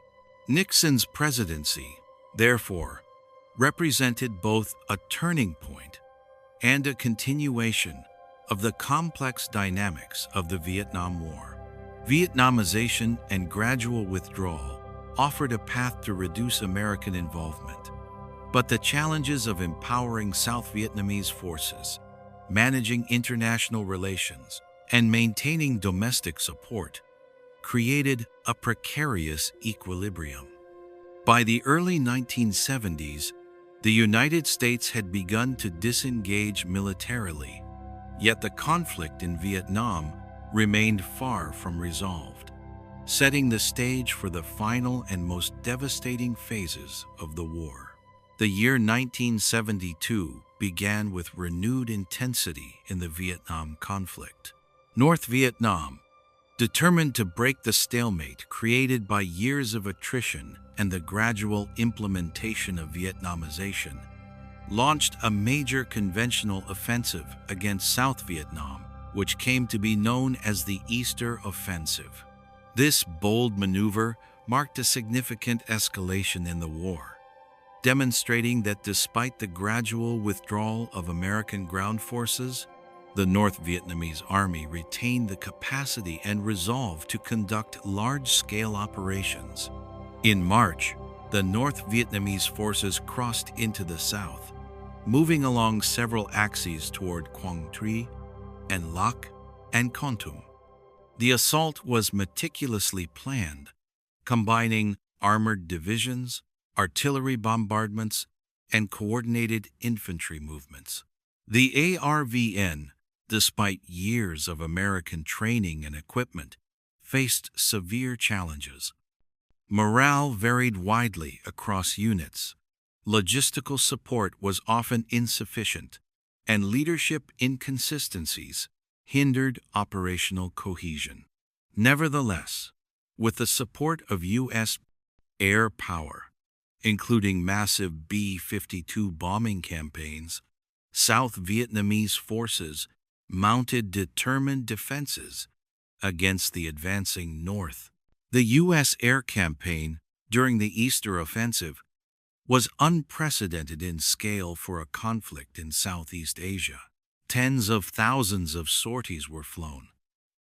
Nixon's presidency, therefore, represented both a turning point and a continuation of the complex dynamics of the Vietnam War. Vietnamization and gradual withdrawal offered a path to reduce American involvement, but the challenges of empowering South Vietnamese forces, managing international relations, and maintaining domestic support created a precarious equilibrium. By the early 1970s, the United States had begun to disengage militarily, yet the conflict in Vietnam remained far from resolved, setting the stage for the final and most devastating phases of the war. The year 1972 began with renewed intensity in the Vietnam conflict. North Vietnam, determined to break the stalemate created by years of attrition and the gradual implementation of Vietnamization, launched a major conventional offensive against South Vietnam, which came to be known as the Easter Offensive. This bold maneuver marked a significant escalation in the war, demonstrating that despite the gradual withdrawal of American ground forces, the North Vietnamese Army retained the capacity and resolve to conduct large-scale operations. In March, the North Vietnamese forces crossed into the south, moving along several axes toward Quang Tri and Lac and Kon Tum. The assault was meticulously planned, combining armored divisions, artillery bombardments, and coordinated infantry movements. The ARVN, despite years of American training and equipment, faced severe challenges. Morale varied widely across units, logistical support was often insufficient, and leadership inconsistencies hindered operational cohesion. Nevertheless, with the support of U.S. air power, including massive B-52 bombing campaigns, South Vietnamese forces mounted determined defenses against the advancing North. The U.S. air campaign during the Easter Offensive was unprecedented in scale for a conflict in Southeast Asia. Tens of thousands of sorties were flown,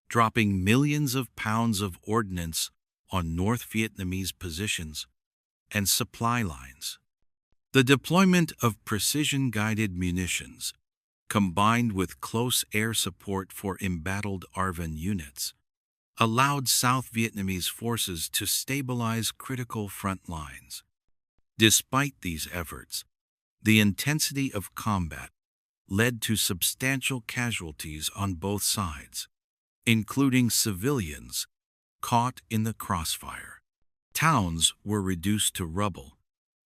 dropping millions of pounds of ordnance on North Vietnamese positions and supply lines. The deployment of precision-guided munitions, combined with close air support for embattled ARVN units, allowed South Vietnamese forces to stabilize critical front lines. Despite these efforts, the intensity of combat led to substantial casualties on both sides, including civilians caught in the crossfire. Towns were reduced to rubble,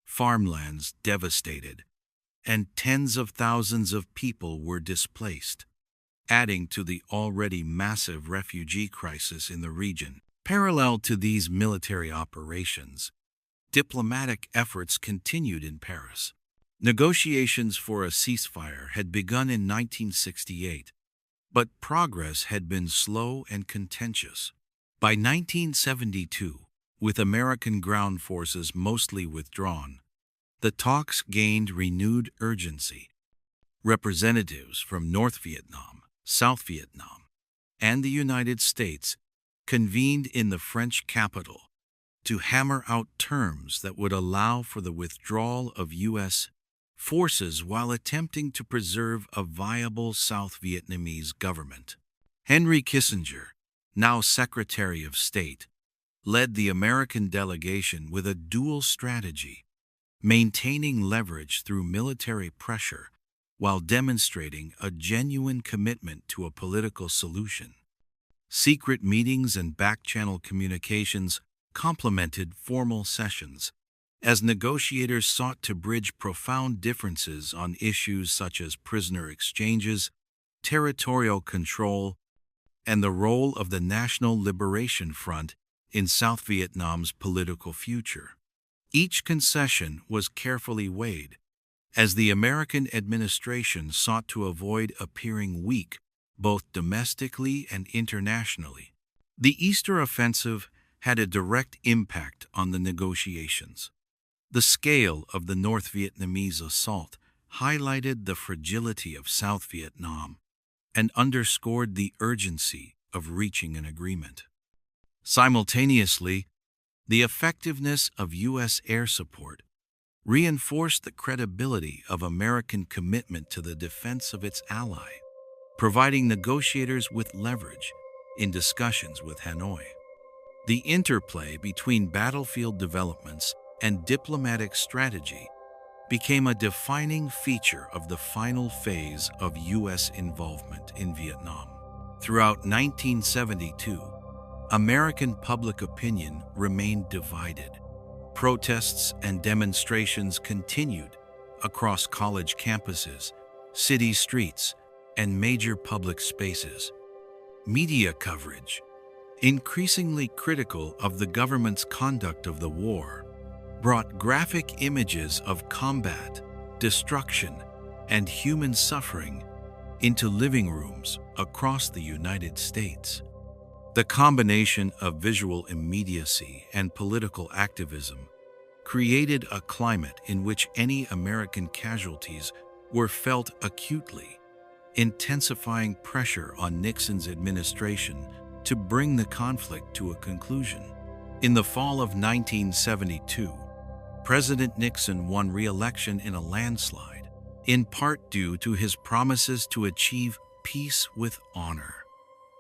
farmlands devastated, and tens of thousands of people were displaced, adding to the already massive refugee crisis in the region. Parallel to these military operations, diplomatic efforts continued in Paris. Negotiations for a ceasefire had begun in 1968, but progress had been slow and contentious. By 1972, with American ground forces mostly withdrawn, the talks gained renewed urgency. Representatives from North Vietnam, South Vietnam, and the United States convened in the French capital to hammer out terms that would allow for the withdrawal of U.S. forces while attempting to preserve a viable South Vietnamese government. Henry Kissinger, now Secretary of State, led the American delegation with a dual strategy, maintaining leverage through military pressure while demonstrating a genuine commitment to a political solution. Secret meetings and back-channel communications complemented formal sessions, as negotiators sought to bridge profound differences on issues such as prisoner exchanges, territorial control, and the role of the National Liberation Front in South Vietnam's political future. Each concession was carefully weighed, as the American administration sought to avoid appearing weak both domestically and internationally. The Easter Offensive had a direct impact on the negotiations. The scale of the North Vietnamese assault highlighted the fragility of South Vietnam and underscored the urgency of reaching an agreement. Simultaneously, the effectiveness of U.S. air support reinforced the credibility of American commitment to the defense of its ally, providing negotiators with leverage in discussions with Hanoi. The interplay between battlefield developments and diplomatic strategy became a defining feature of the final phase of U.S. involvement in Vietnam. Throughout 1972, American public opinion remained divided. Protests and demonstrations continued across college campuses, city streets, and major public spaces. Media coverage, increasingly critical of the government's conduct of the war, brought graphic images of combat, destruction, and human suffering into living rooms across the United States. The combination of visual immediacy and political activism created a climate in which any American casualties were felt acutely, intensifying pressure on Nixon's administration to bring the conflict to a conclusion. In the fall of 1972, President Nixon won re-election in a landslide, in part due to his promises to achieve peace with honor.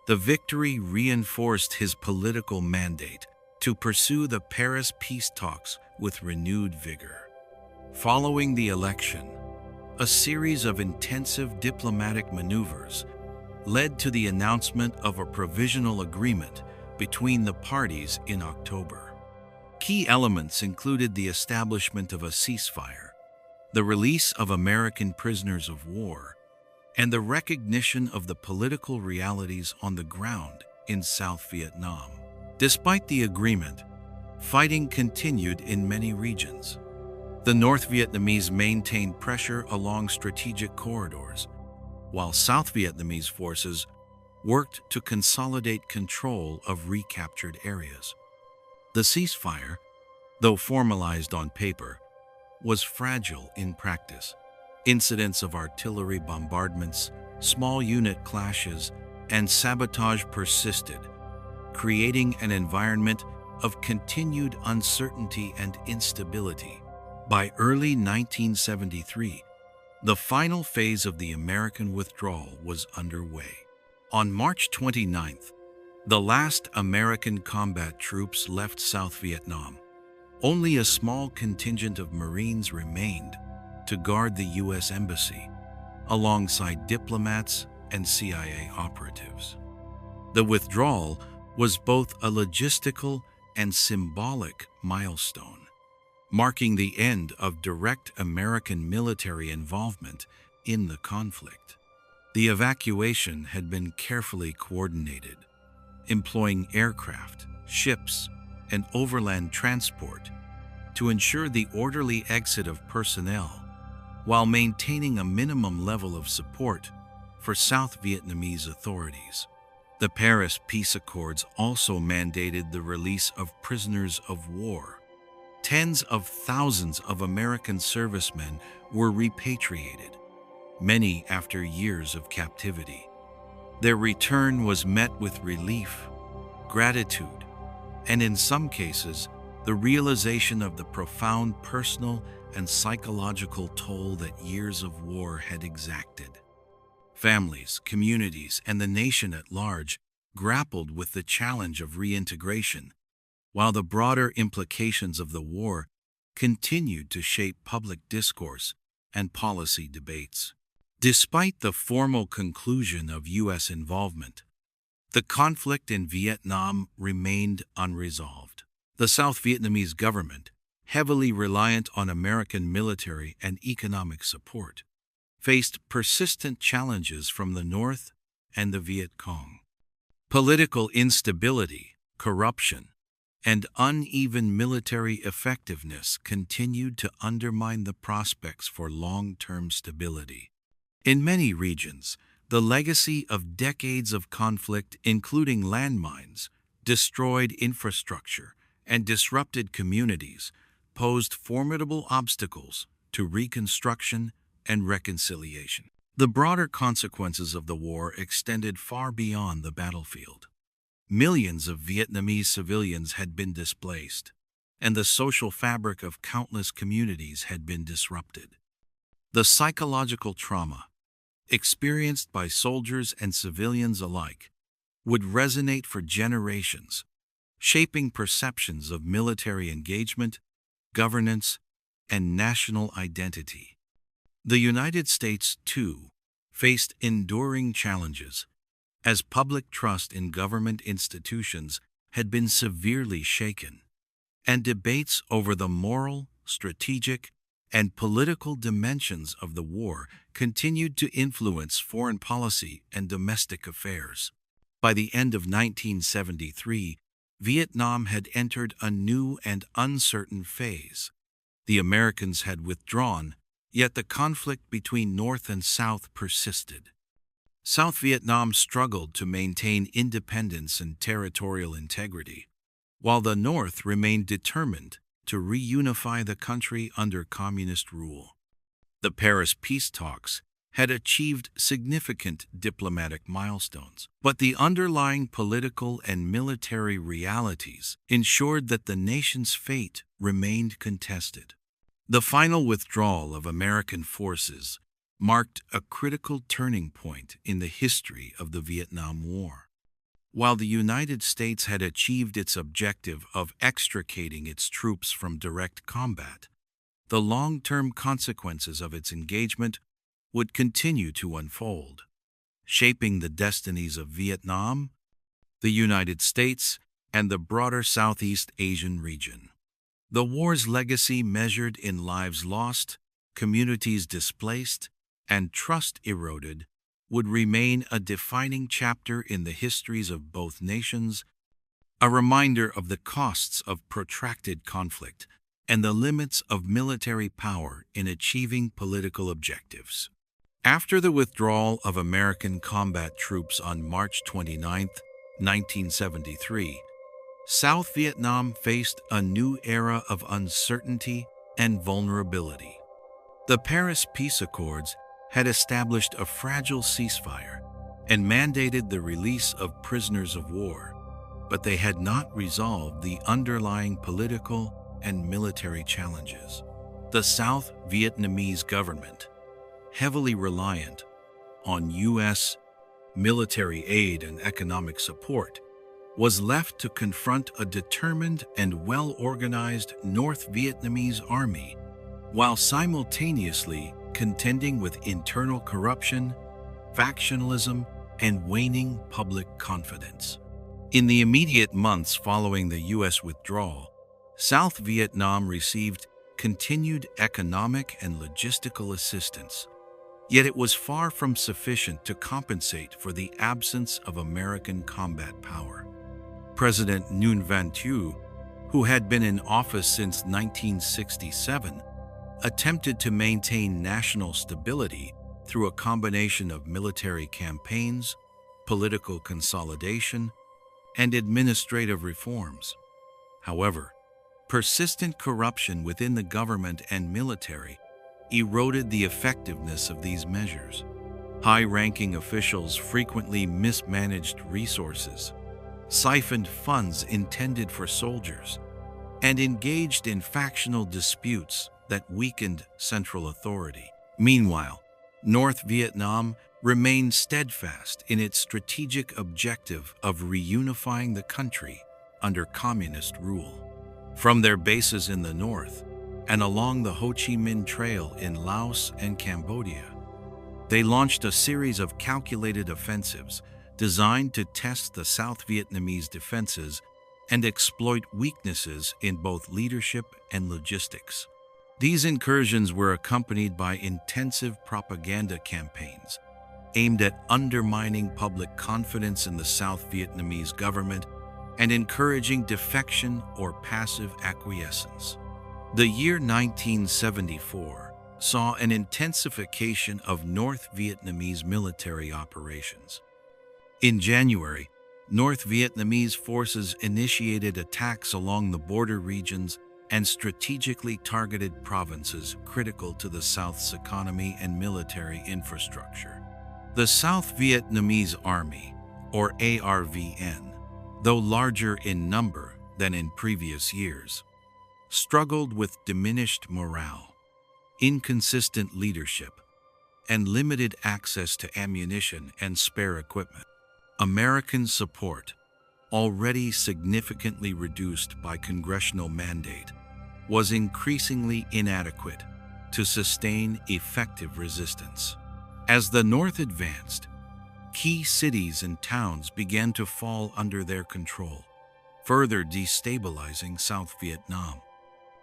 The victory reinforced his political mandate to pursue the Paris peace talks with renewed vigor. Following the election, a series of intensive diplomatic maneuvers led to the announcement of a provisional agreement between the parties in October. Key elements included the establishment of a ceasefire, the release of American prisoners of war, and the recognition of the political realities on the ground in South Vietnam. Despite the agreement, fighting continued in many regions. The North Vietnamese maintained pressure along strategic corridors, while South Vietnamese forces worked to consolidate control of recaptured areas. The ceasefire, though formalized on paper, was fragile in practice. Incidents of artillery bombardments, small unit clashes, and sabotage persisted, creating an environment of continued uncertainty and instability. By early 1973, the final phase of the American withdrawal was underway. On March 29th, the last American combat troops left South Vietnam. Only a small contingent of Marines remained to guard the U.S. Embassy, alongside diplomats and CIA operatives. The withdrawal was both a logistical and symbolic milestone, marking the end of direct American military involvement in the conflict. The evacuation had been carefully coordinated, employing aircraft, ships, and overland transport to ensure the orderly exit of personnel, while maintaining a minimum level of support for South Vietnamese authorities. The Paris Peace Accords also mandated the release of prisoners of war. Tens of thousands of American servicemen were repatriated, many after years of captivity. Their return was met with relief, gratitude, and in some cases, the realization of the profound personal and psychological toll that years of war had exacted. Families, communities, and the nation at large grappled with the challenge of reintegration, while the broader implications of the war continued to shape public discourse and policy debates. Despite the formal conclusion of U.S. involvement, the conflict in Vietnam remained unresolved. The South Vietnamese government, heavily reliant on American military and economic support, faced persistent challenges from the North and the Viet Cong. Political instability, corruption, and uneven military effectiveness continued to undermine the prospects for long-term stability. In many regions, the legacy of decades of conflict, including landmines, destroyed infrastructure, and disrupted communities, posed formidable obstacles to reconstruction and reconciliation. The broader consequences of the war extended far beyond the battlefield. Millions of Vietnamese civilians had been displaced, and the social fabric of countless communities had been disrupted. The psychological trauma, experienced by soldiers and civilians alike, would resonate for generations, shaping perceptions of military engagement, governance, and national identity. The United States, too, faced enduring challenges, as public trust in government institutions had been severely shaken, and debates over the moral, strategic, and political dimensions of the war continued to influence foreign policy and domestic affairs. By the end of 1973, Vietnam had entered a new and uncertain phase. The Americans had withdrawn, yet the conflict between North and South persisted. South Vietnam struggled to maintain independence and territorial integrity, while the North remained determined to reunify the country under communist rule. The Paris peace talks had achieved significant diplomatic milestones, but the underlying political and military realities ensured that the nation's fate remained contested. The final withdrawal of American forces marked a critical turning point in the history of the Vietnam War. While the United States had achieved its objective of extricating its troops from direct combat, the long-term consequences of its engagement would continue to unfold, shaping the destinies of Vietnam, the United States, and the broader Southeast Asian region. The war's legacy, measured in lives lost, communities displaced, and trust eroded, would remain a defining chapter in the histories of both nations, a reminder of the costs of protracted conflict and the limits of military power in achieving political objectives. After the withdrawal of American combat troops on March 29, 1973, South Vietnam faced a new era of uncertainty and vulnerability. The Paris Peace Accords had established a fragile ceasefire and mandated the release of prisoners of war, but they had not resolved the underlying political and military challenges. The South Vietnamese government, heavily reliant on U.S. military aid and economic support, was left to confront a determined and well-organized North Vietnamese army, while simultaneously contending with internal corruption, factionalism, and waning public confidence. In the immediate months following the U.S. withdrawal, South Vietnam received continued economic and logistical assistance, yet it was far from sufficient to compensate for the absence of American combat power. President Nguyen Van Thieu, who had been in office since 1967, attempted to maintain national stability through a combination of military campaigns, political consolidation, and administrative reforms. However, persistent corruption within the government and military eroded the effectiveness of these measures. High-ranking officials frequently mismanaged resources, siphoned funds intended for soldiers, and engaged in factional disputes that weakened central authority. Meanwhile, North Vietnam remained steadfast in its strategic objective of reunifying the country under communist rule. From their bases in the north and along the Ho Chi Minh Trail in Laos and Cambodia, they launched a series of calculated offensives designed to test the South Vietnamese defenses and exploit weaknesses in both leadership and logistics. These incursions were accompanied by intensive propaganda campaigns aimed at undermining public confidence in the South Vietnamese government and encouraging defection or passive acquiescence. The year 1974 saw an intensification of North Vietnamese military operations. In January, North Vietnamese forces initiated attacks along the border regions and strategically targeted provinces critical to the South's economy and military infrastructure. The South Vietnamese Army, or ARVN, though larger in number than in previous years, struggled with diminished morale, inconsistent leadership, and limited access to ammunition and spare equipment. American support, already significantly reduced by congressional mandate, was increasingly inadequate to sustain effective resistance. As the North advanced, key cities and towns began to fall under their control, further destabilizing South Vietnam.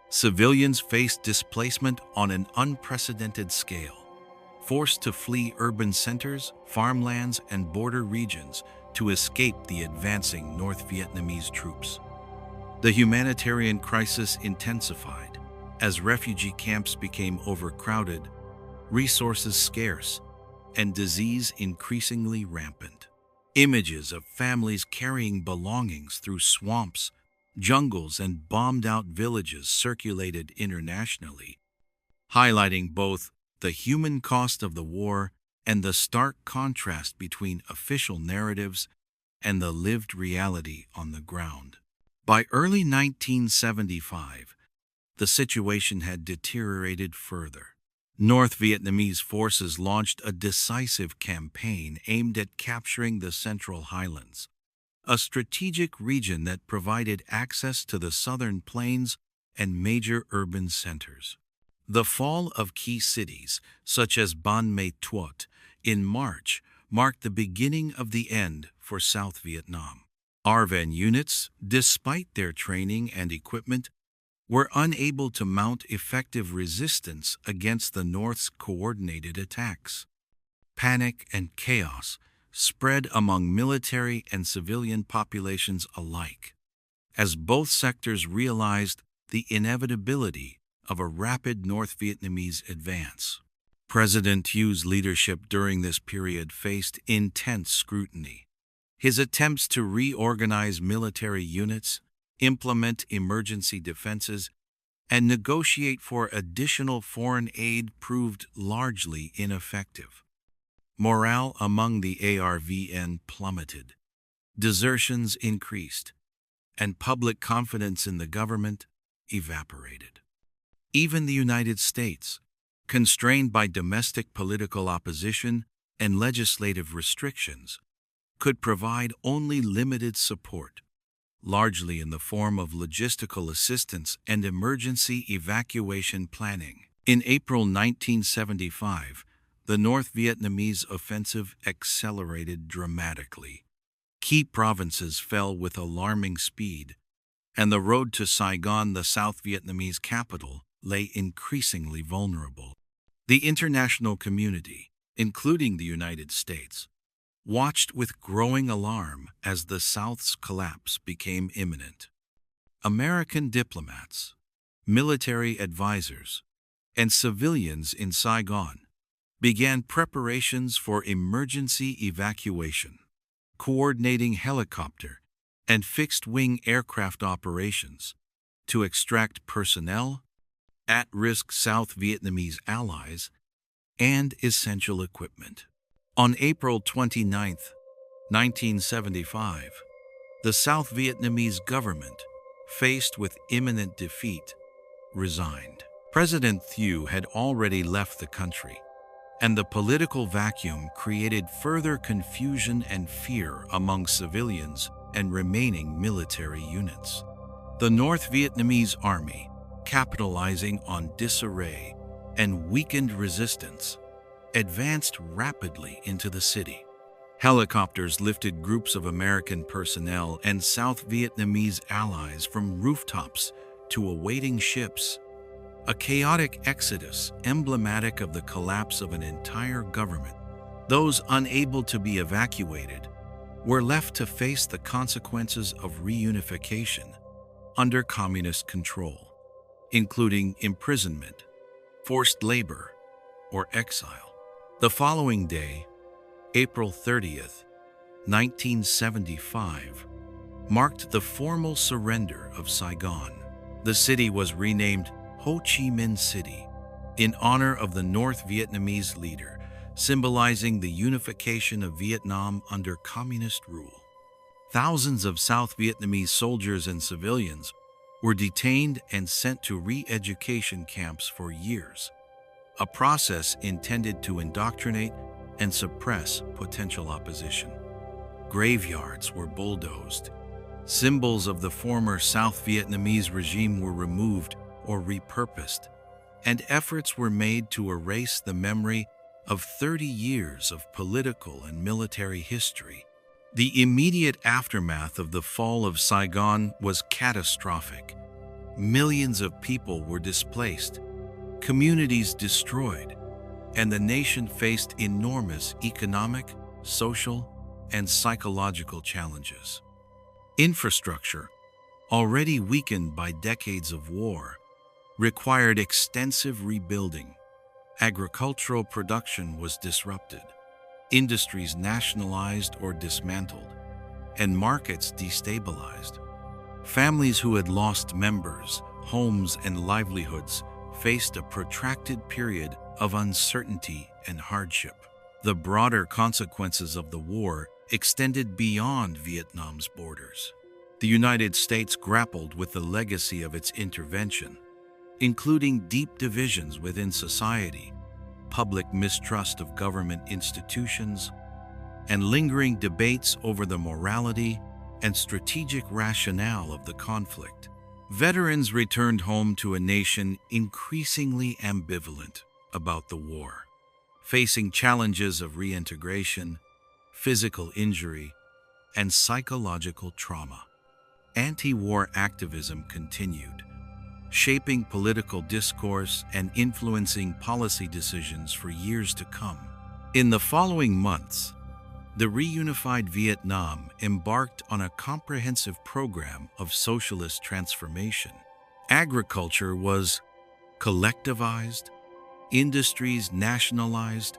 Civilians faced displacement on an unprecedented scale, forced to flee urban centers, farmlands, and border regions to escape the advancing North Vietnamese troops. The humanitarian crisis intensified as refugee camps became overcrowded, resources scarce, and disease increasingly rampant. Images of families carrying belongings through swamps, jungles, and bombed-out villages circulated internationally, highlighting both the human cost of the war and the stark contrast between official narratives and the lived reality on the ground. By early 1975, the situation had deteriorated further. North Vietnamese forces launched a decisive campaign aimed at capturing the Central Highlands, a strategic region that provided access to the southern plains and major urban centers. The fall of key cities, such as Ban Ma Thuot, in March, marked the beginning of the end for South Vietnam. ARVN units, despite their training and equipment, were unable to mount effective resistance against the North's coordinated attacks. Panic and chaos spread among military and civilian populations alike, as both sectors realized the inevitability of a rapid North Vietnamese advance. President Hu's leadership during this period faced intense scrutiny. His attempts to reorganize military units, implement emergency defenses, and negotiate for additional foreign aid proved largely ineffective. Morale among the ARVN plummeted, desertions increased, and public confidence in the government evaporated. Even the United States, constrained by domestic political opposition and legislative restrictions, could provide only limited support, largely in the form of logistical assistance and emergency evacuation planning. In April 1975, the North Vietnamese offensive accelerated dramatically. Key provinces fell with alarming speed, and the road to Saigon, the South Vietnamese capital, lay increasingly vulnerable. The international community, including the United States, watched with growing alarm as the South's collapse became imminent. American diplomats, military advisors, and civilians in Saigon began preparations for emergency evacuation, coordinating helicopter and fixed-wing aircraft operations to extract personnel, at-risk South Vietnamese allies, and essential equipment. On April 29, 1975, the South Vietnamese government faced with imminent defeat, resigned. President Thieu had already left the country, and the political vacuum created further confusion and fear among civilians and remaining military units. The North Vietnamese army, capitalizing on disarray and weakened resistance, advanced rapidly into the city. Helicopters lifted groups of American personnel and South Vietnamese allies from rooftops to awaiting ships, a chaotic exodus emblematic of the collapse of an entire government. Those unable to be evacuated were left to face the consequences of reunification under communist control, including imprisonment, forced labor, or exile. The following day, April 30th, 1975, marked the formal surrender of Saigon. The city was renamed Ho Chi Minh City in honor of the North Vietnamese leader, symbolizing the unification of Vietnam under communist rule. Thousands of South Vietnamese soldiers and civilians were detained and sent to re-education camps for years, a process intended to indoctrinate and suppress potential opposition. Graveyards were bulldozed. Symbols of the former South Vietnamese regime were removed or repurposed, and efforts were made to erase the memory of 30 years of political and military history. The immediate aftermath of the fall of Saigon was catastrophic. Millions of people were displaced, communities destroyed, and the nation faced enormous economic, social, and psychological challenges. Infrastructure, already weakened by decades of war, required extensive rebuilding. Agricultural production was disrupted, industries nationalized or dismantled, and markets destabilized. Families who had lost members, homes, and livelihoods faced a protracted period of uncertainty and hardship. The broader consequences of the war extended beyond Vietnam's borders. The United States grappled with the legacy of its intervention, including deep divisions within society, public mistrust of government institutions, and lingering debates over the morality and strategic rationale of the conflict. Veterans returned home to a nation increasingly ambivalent about the war, facing challenges of reintegration, physical injury, and psychological trauma. Anti-war activism continued, shaping political discourse and influencing policy decisions for years to come. In the following months, the reunified Vietnam embarked on a comprehensive program of socialist transformation. Agriculture was collectivized, industries nationalized,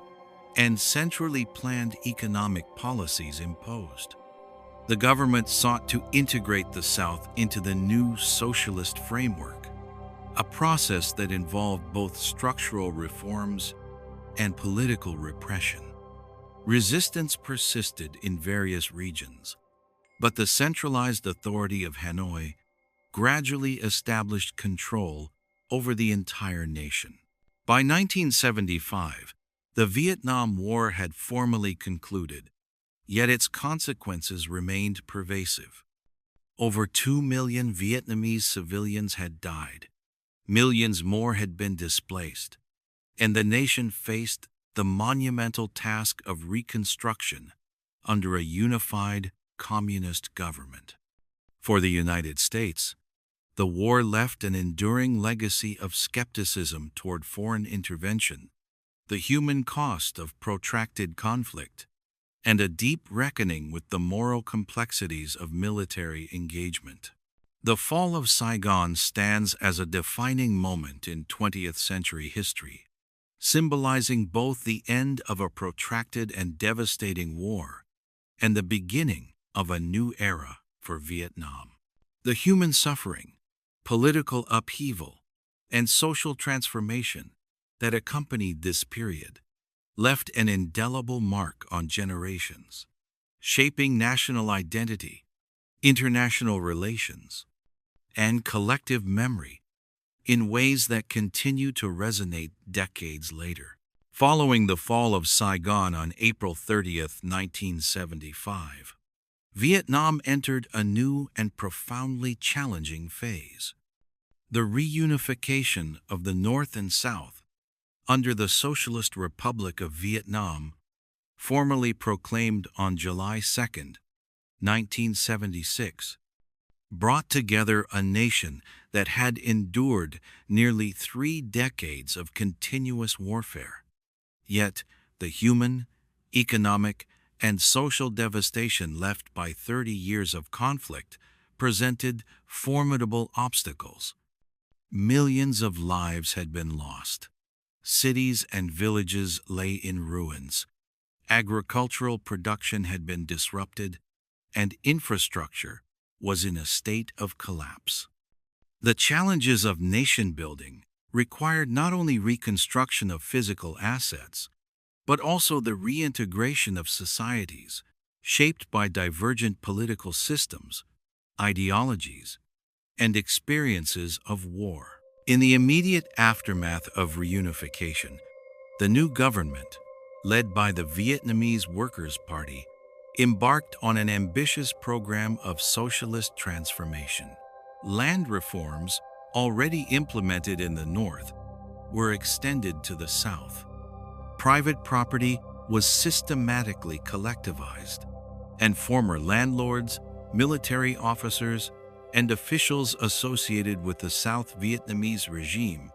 and centrally planned economic policies imposed. The government sought to integrate the South into the new socialist framework, a process that involved both structural reforms and political repression. Resistance persisted in various regions, but the centralized authority of Hanoi gradually established control over the entire nation. By 1975, the Vietnam War had formally concluded, yet its consequences remained pervasive. Over 2 million Vietnamese civilians had died, millions more had been displaced, and the nation faced the monumental task of reconstruction under a unified communist government. For the United States, the war left an enduring legacy of skepticism toward foreign intervention, the human cost of protracted conflict, and a deep reckoning with the moral complexities of military engagement. The fall of Saigon stands as a defining moment in 20th century history, symbolizing both the end of a protracted and devastating war and the beginning of a new era for Vietnam. The human suffering, political upheaval, and social transformation that accompanied this period left an indelible mark on generations, shaping national identity, international relations, and collective memory in ways that continue to resonate decades later. Following the fall of Saigon on April 30th, 1975, Vietnam entered a new and profoundly challenging phase. The reunification of the North and South under the Socialist Republic of Vietnam, formally proclaimed on July 2nd, 1976, brought together a nation that had endured nearly 3 decades of continuous warfare. Yet, the human, economic, and social devastation left by 30 years of conflict presented formidable obstacles. Millions of lives had been lost. Cities and villages lay in ruins. Agricultural production had been disrupted, and infrastructure was in a state of collapse. The challenges of nation-building required not only reconstruction of physical assets, but also the reintegration of societies shaped by divergent political systems, ideologies, and experiences of war. In the immediate aftermath of reunification, the new government, led by the Vietnamese Workers' Party, embarked on an ambitious program of socialist transformation. Land reforms, already implemented in the North, were extended to the South. Private property was systematically collectivized, and former landlords, military officers, and officials associated with the South Vietnamese regime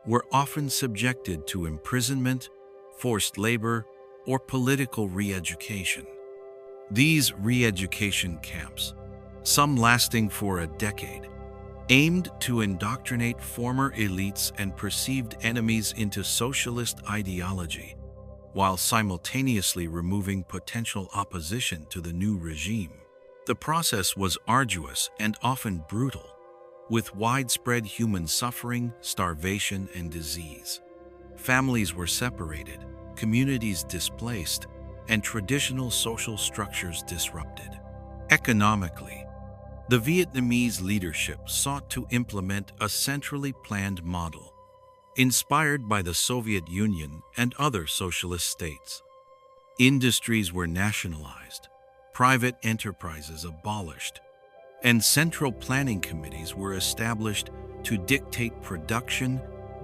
were often subjected to imprisonment, forced labor, or political re-education. These re-education camps, some lasting for a decade, aimed to indoctrinate former elites and perceived enemies into socialist ideology, while simultaneously removing potential opposition to the new regime. The process was arduous and often brutal, with widespread human suffering, starvation, and disease. Families were separated, communities displaced, and traditional social structures disrupted. Economically, the Vietnamese leadership sought to implement a centrally planned model, inspired by the Soviet Union and other socialist states. Industries were nationalized, private enterprises abolished, and central planning committees were established to dictate production,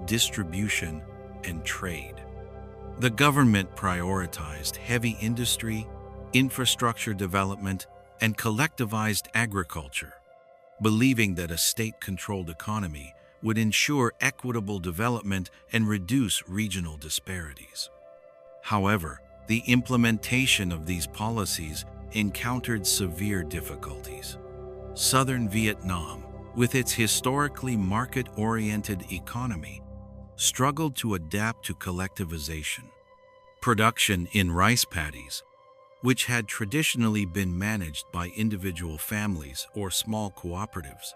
distribution, and trade. The government prioritized heavy industry, infrastructure development, and collectivized agriculture, believing that a state-controlled economy would ensure equitable development and reduce regional disparities. However, the implementation of these policies encountered severe difficulties. Southern Vietnam, with its historically market-oriented economy, struggled to adapt to collectivization. Production in rice paddies, which had traditionally been managed by individual families or small cooperatives,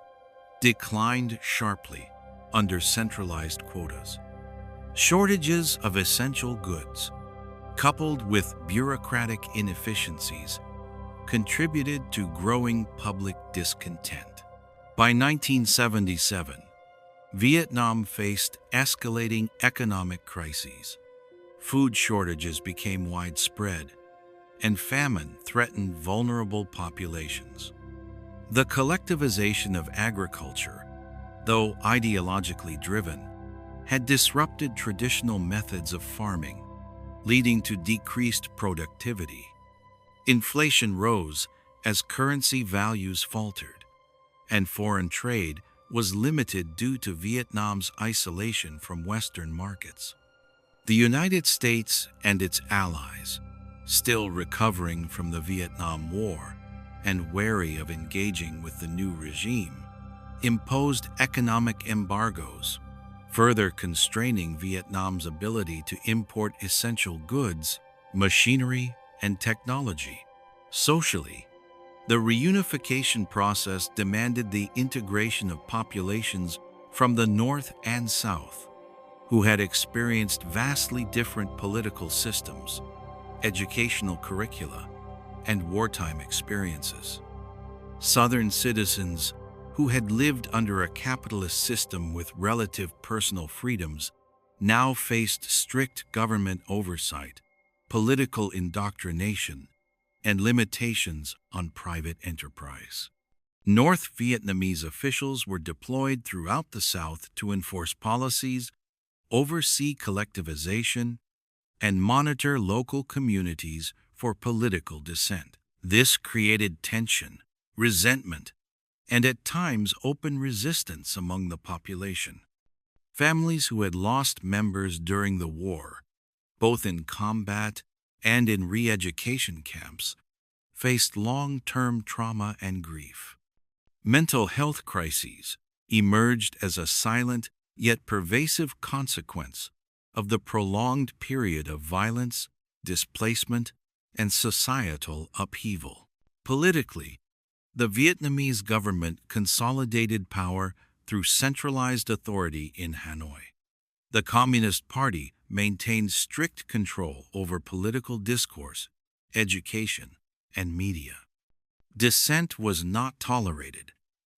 declined sharply under centralized quotas. Shortages of essential goods, coupled with bureaucratic inefficiencies, contributed to growing public discontent. By 1977, Vietnam faced escalating economic crises. Food shortages became widespread, and famine threatened vulnerable populations. The collectivization of agriculture, though ideologically driven, had disrupted traditional methods of farming, leading to decreased productivity. Inflation rose as currency values faltered, and foreign trade was limited due to Vietnam's isolation from Western markets. The United States and its allies, still recovering from the Vietnam War and wary of engaging with the new regime, imposed economic embargoes, further constraining Vietnam's ability to import essential goods, machinery, and technology. Socially, the reunification process demanded the integration of populations from the North and South, who had experienced vastly different political systems, educational curricula, and wartime experiences. Southern citizens who had lived under a capitalist system with relative personal freedoms, now faced strict government oversight, political indoctrination, and limitations on private enterprise. North Vietnamese officials were deployed throughout the South to enforce policies, oversee collectivization, and monitor local communities for political dissent. This created tension, resentment, and at times open resistance among the population. Families who had lost members during the war, both in combat and in re-education camps, faced long-term trauma and grief. Mental health crises emerged as a silent yet pervasive consequence of the prolonged period of violence, displacement, and societal upheaval. Politically, the Vietnamese government consolidated power through centralized authority in Hanoi. The Communist Party maintained strict control over political discourse, education, and media. Dissent was not tolerated,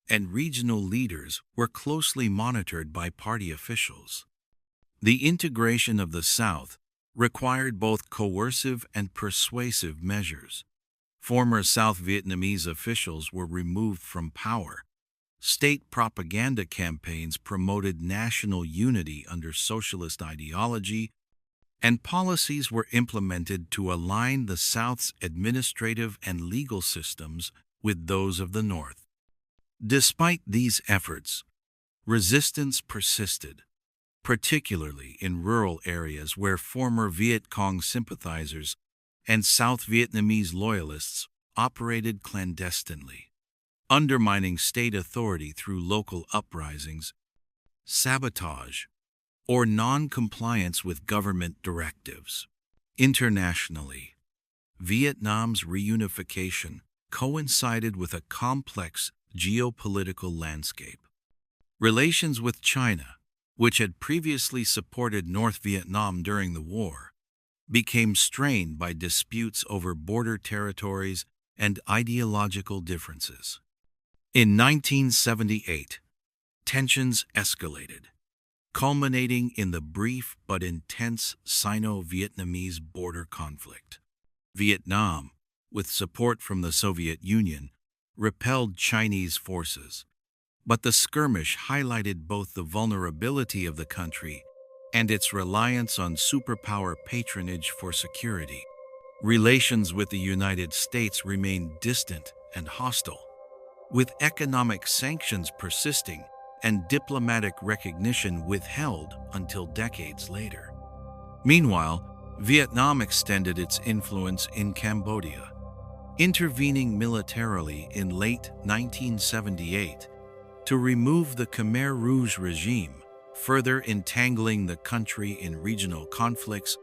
and regional leaders were closely monitored by party officials. The integration of the South required both coercive and persuasive measures. Former South Vietnamese officials were removed from power. State propaganda campaigns promoted national unity under socialist ideology, and policies were implemented to align the South's administrative and legal systems with those of the North. Despite these efforts, resistance persisted, particularly in rural areas where former Viet Cong sympathizers and South Vietnamese loyalists operated clandestinely, undermining state authority through local uprisings, sabotage, or non-compliance with government directives. Internationally, Vietnam's reunification coincided with a complex geopolitical landscape. Relations with China, which had previously supported North Vietnam during the war, became strained by disputes over border territories and ideological differences. In 1978, tensions escalated, culminating in the brief but intense Sino-Vietnamese border conflict. Vietnam, with support from the Soviet Union, repelled Chinese forces, but the skirmish highlighted both the vulnerability of the country and its reliance on superpower patronage for security. Relations with the United States remained distant and hostile, with economic sanctions persisting and diplomatic recognition withheld until decades later. Meanwhile, Vietnam extended its influence in Cambodia, intervening militarily in late 1978 to remove the Khmer Rouge regime, further entangling the country in regional conflicts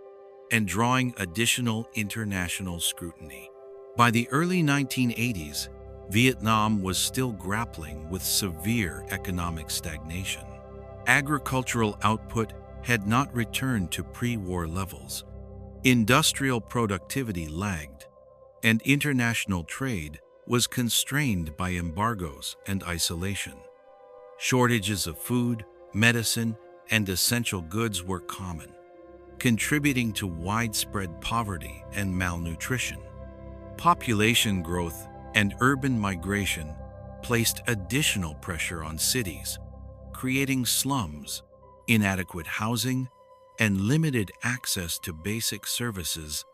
and drawing additional international scrutiny. By the early 1980s, Vietnam was still grappling with severe economic stagnation. Agricultural output had not returned to pre-war levels. Industrial productivity lagged, and international trade was constrained by embargoes and isolation. Shortages of food, medicine, and essential goods were common, contributing to widespread poverty and malnutrition. Population growth and urban migration placed additional pressure on cities, creating slums, inadequate housing, and limited access to basic services.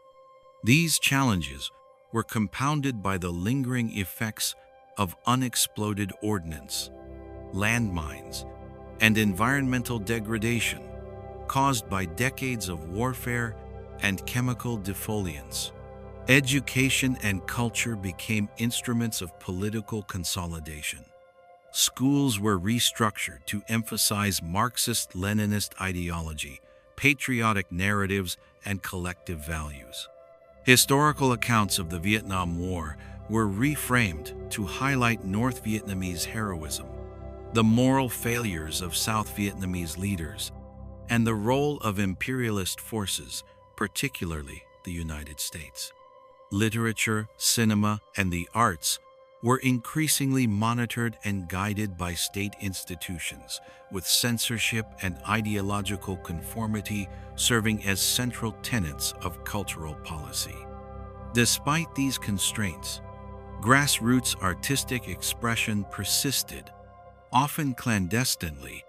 These challenges were compounded by the lingering effects of unexploded ordnance, landmines, and environmental degradation caused by decades of warfare and chemical defoliants. Education and culture became instruments of political consolidation. Schools were restructured to emphasize Marxist-Leninist ideology, patriotic narratives, and collective values. Historical accounts of the Vietnam War were reframed to highlight North Vietnamese heroism, the moral failures of South Vietnamese leaders, and the role of imperialist forces, particularly the United States. Literature, cinema, and the arts were increasingly monitored and guided by state institutions, with censorship and ideological conformity serving as central tenets of cultural policy. Despite these constraints, grassroots artistic expression persisted, often clandestinely,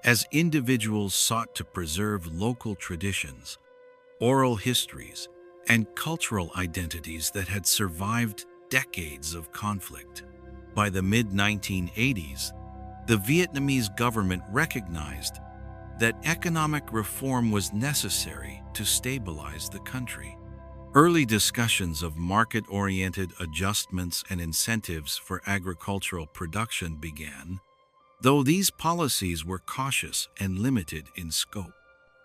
as individuals sought to preserve local traditions, oral histories, and cultural identities that had survived decades of conflict. By the mid-1980s, the Vietnamese government recognized that economic reform was necessary to stabilize the country. Early discussions of market-oriented adjustments and incentives for agricultural production began, though these policies were cautious and limited in scope.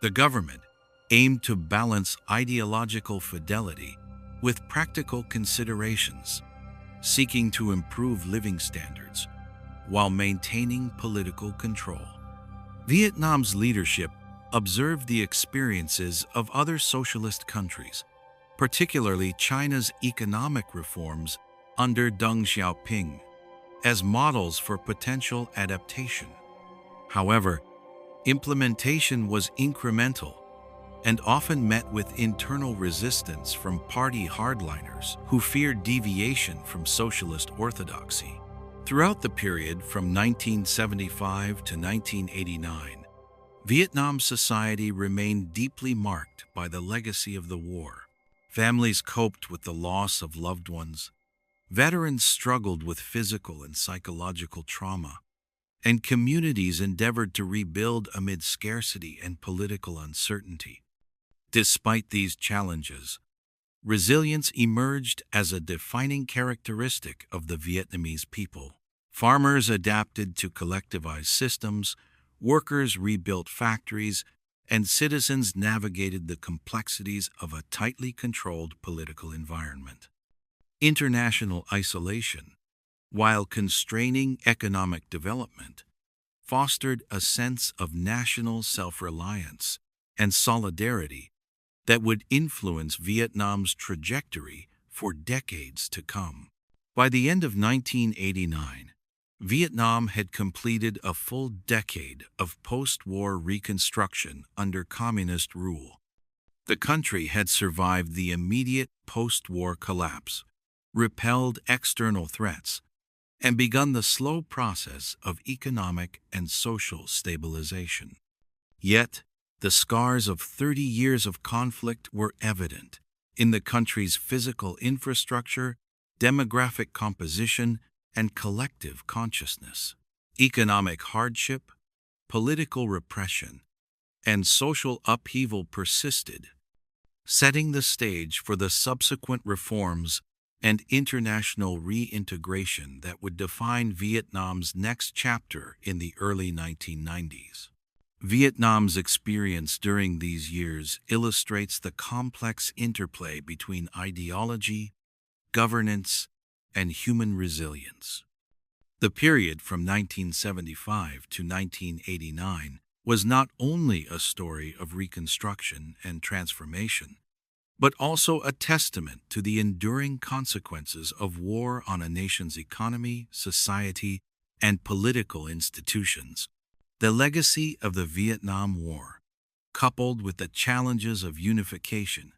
The government aimed to balance ideological fidelity with practical considerations, seeking to improve living standards while maintaining political control. Vietnam's leadership observed the experiences of other socialist countries, particularly China's economic reforms under Deng Xiaoping, as models for potential adaptation. However, implementation was incremental and often met with internal resistance from party hardliners who feared deviation from socialist orthodoxy. Throughout the period from 1975 to 1989, Vietnam society remained deeply marked by the legacy of the war. Families coped with the loss of loved ones, veterans struggled with physical and psychological trauma, and communities endeavored to rebuild amid scarcity and political uncertainty. Despite these challenges, resilience emerged as a defining characteristic of the Vietnamese people. Farmers adapted to collectivized systems, workers rebuilt factories, and citizens navigated the complexities of a tightly controlled political environment. International isolation, while constraining economic development, fostered a sense of national self-reliance and solidarity that would influence Vietnam's trajectory for decades to come. By the end of 1989, Vietnam had completed a full decade of post-war reconstruction under communist rule. The country had survived the immediate post-war collapse, repelled external threats, and begun the slow process of economic and social stabilization. Yet, the scars of 30 years of conflict were evident in the country's physical infrastructure, demographic composition, and collective consciousness. Economic hardship, political repression, and social upheaval persisted, setting the stage for the subsequent reforms and international reintegration that would define Vietnam's next chapter in the early 1990s. Vietnam's experience during these years illustrates the complex interplay between ideology, governance, and human resilience. The period from 1975 to 1989 was not only a story of reconstruction and transformation, but also a testament to the enduring consequences of war on a nation's economy, society, and political institutions. The legacy of the Vietnam War, coupled with the challenges of unification,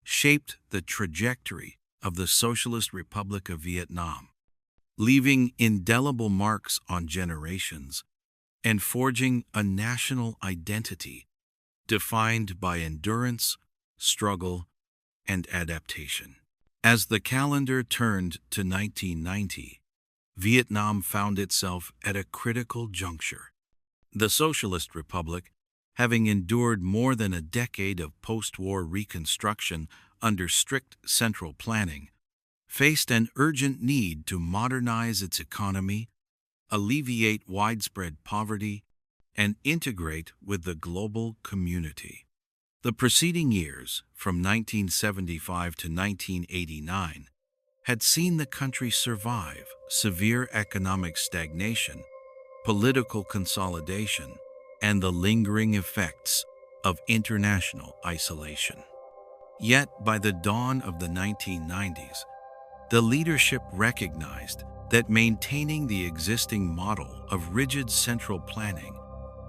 shaped the trajectory of the Socialist Republic of Vietnam, leaving indelible marks on generations and forging a national identity defined by endurance, struggle, and adaptation. As the calendar turned to 1990, Vietnam found itself at a critical juncture. The Socialist Republic, having endured more than a decade of post-war reconstruction under strict central planning, faced an urgent need to modernize its economy, alleviate widespread poverty, and integrate with the global community. The preceding years, from 1975 to 1989, had seen the country survive severe economic stagnation, political consolidation, and the lingering effects of international isolation. Yet, by the dawn of the 1990s, the leadership recognized that maintaining the existing model of rigid central planning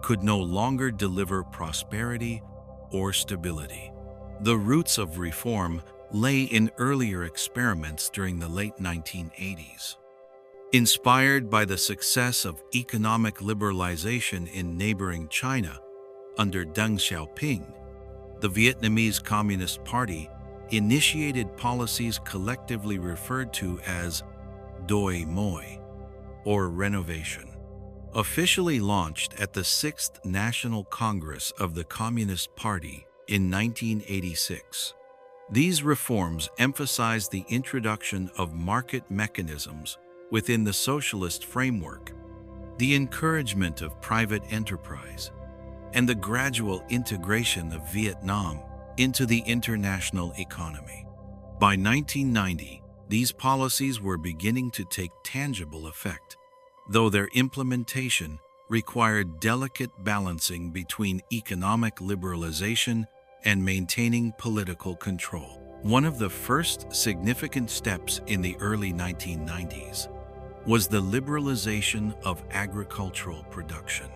could no longer deliver prosperity or stability. The roots of reform lay in earlier experiments during the late 1980s. Inspired by the success of economic liberalization in neighboring China under Deng Xiaoping, the Vietnamese Communist Party initiated policies collectively referred to as Doi Moi, or renovation. Officially launched at the 6th National Congress of the Communist Party in 1986, these reforms emphasized the introduction of market mechanisms within the socialist framework, the encouragement of private enterprise, and the gradual integration of Vietnam into the international economy. By 1990, these policies were beginning to take tangible effect, though their implementation required delicate balancing between economic liberalization and maintaining political control. One of the first significant steps in the early 1990s was the liberalization of agricultural production.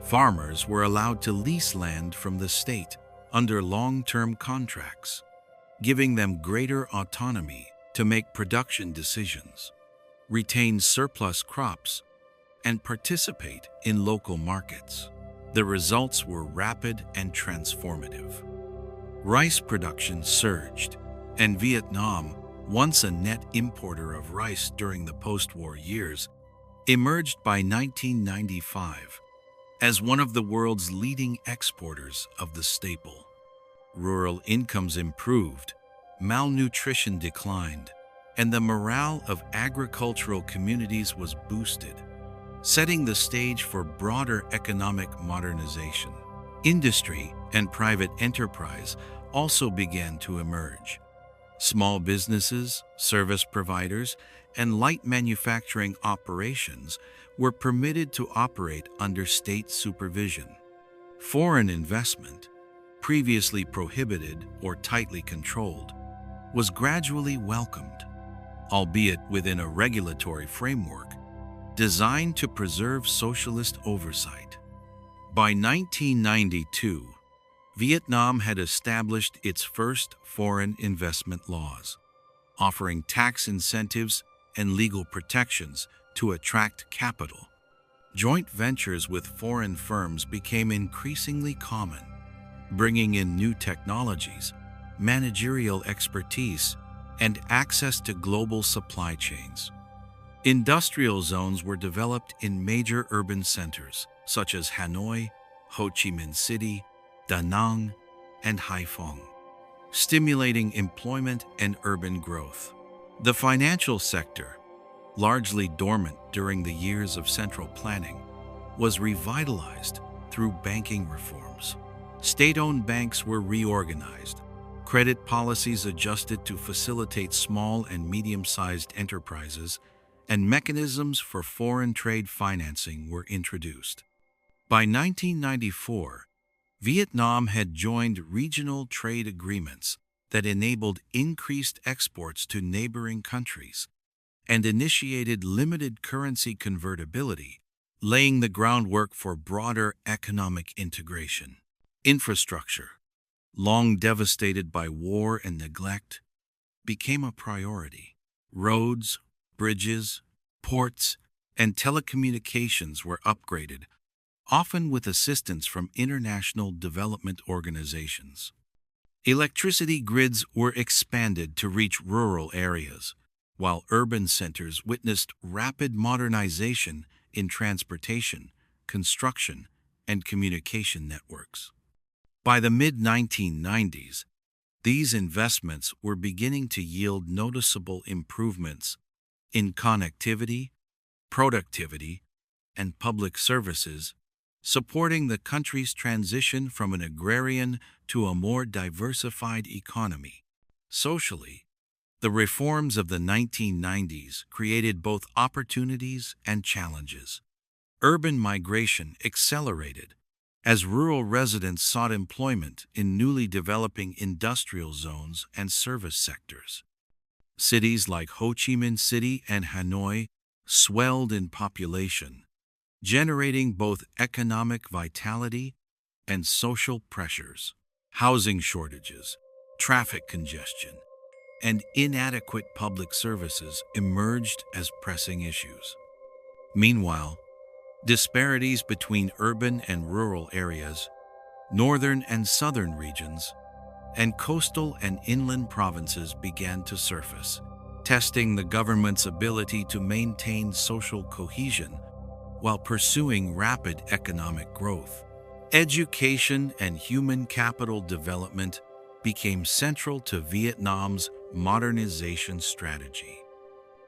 Farmers were allowed to lease land from the state under long-term contracts, giving them greater autonomy to make production decisions, retain surplus crops, and participate in local markets. The results were rapid and transformative. Rice production surged, and Vietnam, once a net importer of rice during the post-war years, emerged by 1995 as one of the world's leading exporters of the staple. Rural incomes improved, malnutrition declined, and the morale of agricultural communities was boosted, setting the stage for broader economic modernization. Industry and private enterprise also began to emerge. Small businesses, service providers, and light manufacturing operations were permitted to operate under state supervision. Foreign investment, previously prohibited or tightly controlled, was gradually welcomed, albeit within a regulatory framework designed to preserve socialist oversight. By 1992, Vietnam had established its first foreign investment laws, offering tax incentives and legal protections to attract capital. Joint ventures with foreign firms became increasingly common, bringing in new technologies, managerial expertise, and access to global supply chains. Industrial zones were developed in major urban centers such as Hanoi, Ho Chi Minh City, Da Nang, and Haiphong, stimulating employment and urban growth. The financial sector, largely dormant during the years of central planning, was revitalized through banking reforms. State-owned banks were reorganized, credit policies adjusted to facilitate small and medium-sized enterprises, and mechanisms for foreign trade financing were introduced. By 1994, Vietnam had joined regional trade agreements that enabled increased exports to neighboring countries and initiated limited currency convertibility, laying the groundwork for broader economic integration. Infrastructure, long devastated by war and neglect, became a priority. Roads, bridges, ports, and telecommunications were upgraded, often with assistance from international development organizations. Electricity grids were expanded to reach rural areas, while urban centers witnessed rapid modernization in transportation, construction, and communication networks. By the mid-1990s, these investments were beginning to yield noticeable improvements in connectivity, productivity, and public services, supporting the country's transition from an agrarian to a more diversified economy. Socially, the reforms of the 1990s created both opportunities and challenges. Urban migration accelerated as rural residents sought employment in newly developing industrial zones and service sectors. Cities like Ho Chi Minh City and Hanoi swelled in population, generating both economic vitality and social pressures. Housing shortages, traffic congestion, and inadequate public services emerged as pressing issues. Meanwhile, disparities between urban and rural areas, northern and southern regions, and coastal and inland provinces began to surface, testing the government's ability to maintain social cohesion while pursuing rapid economic growth. Education and human capital development became central to Vietnam's modernization strategy.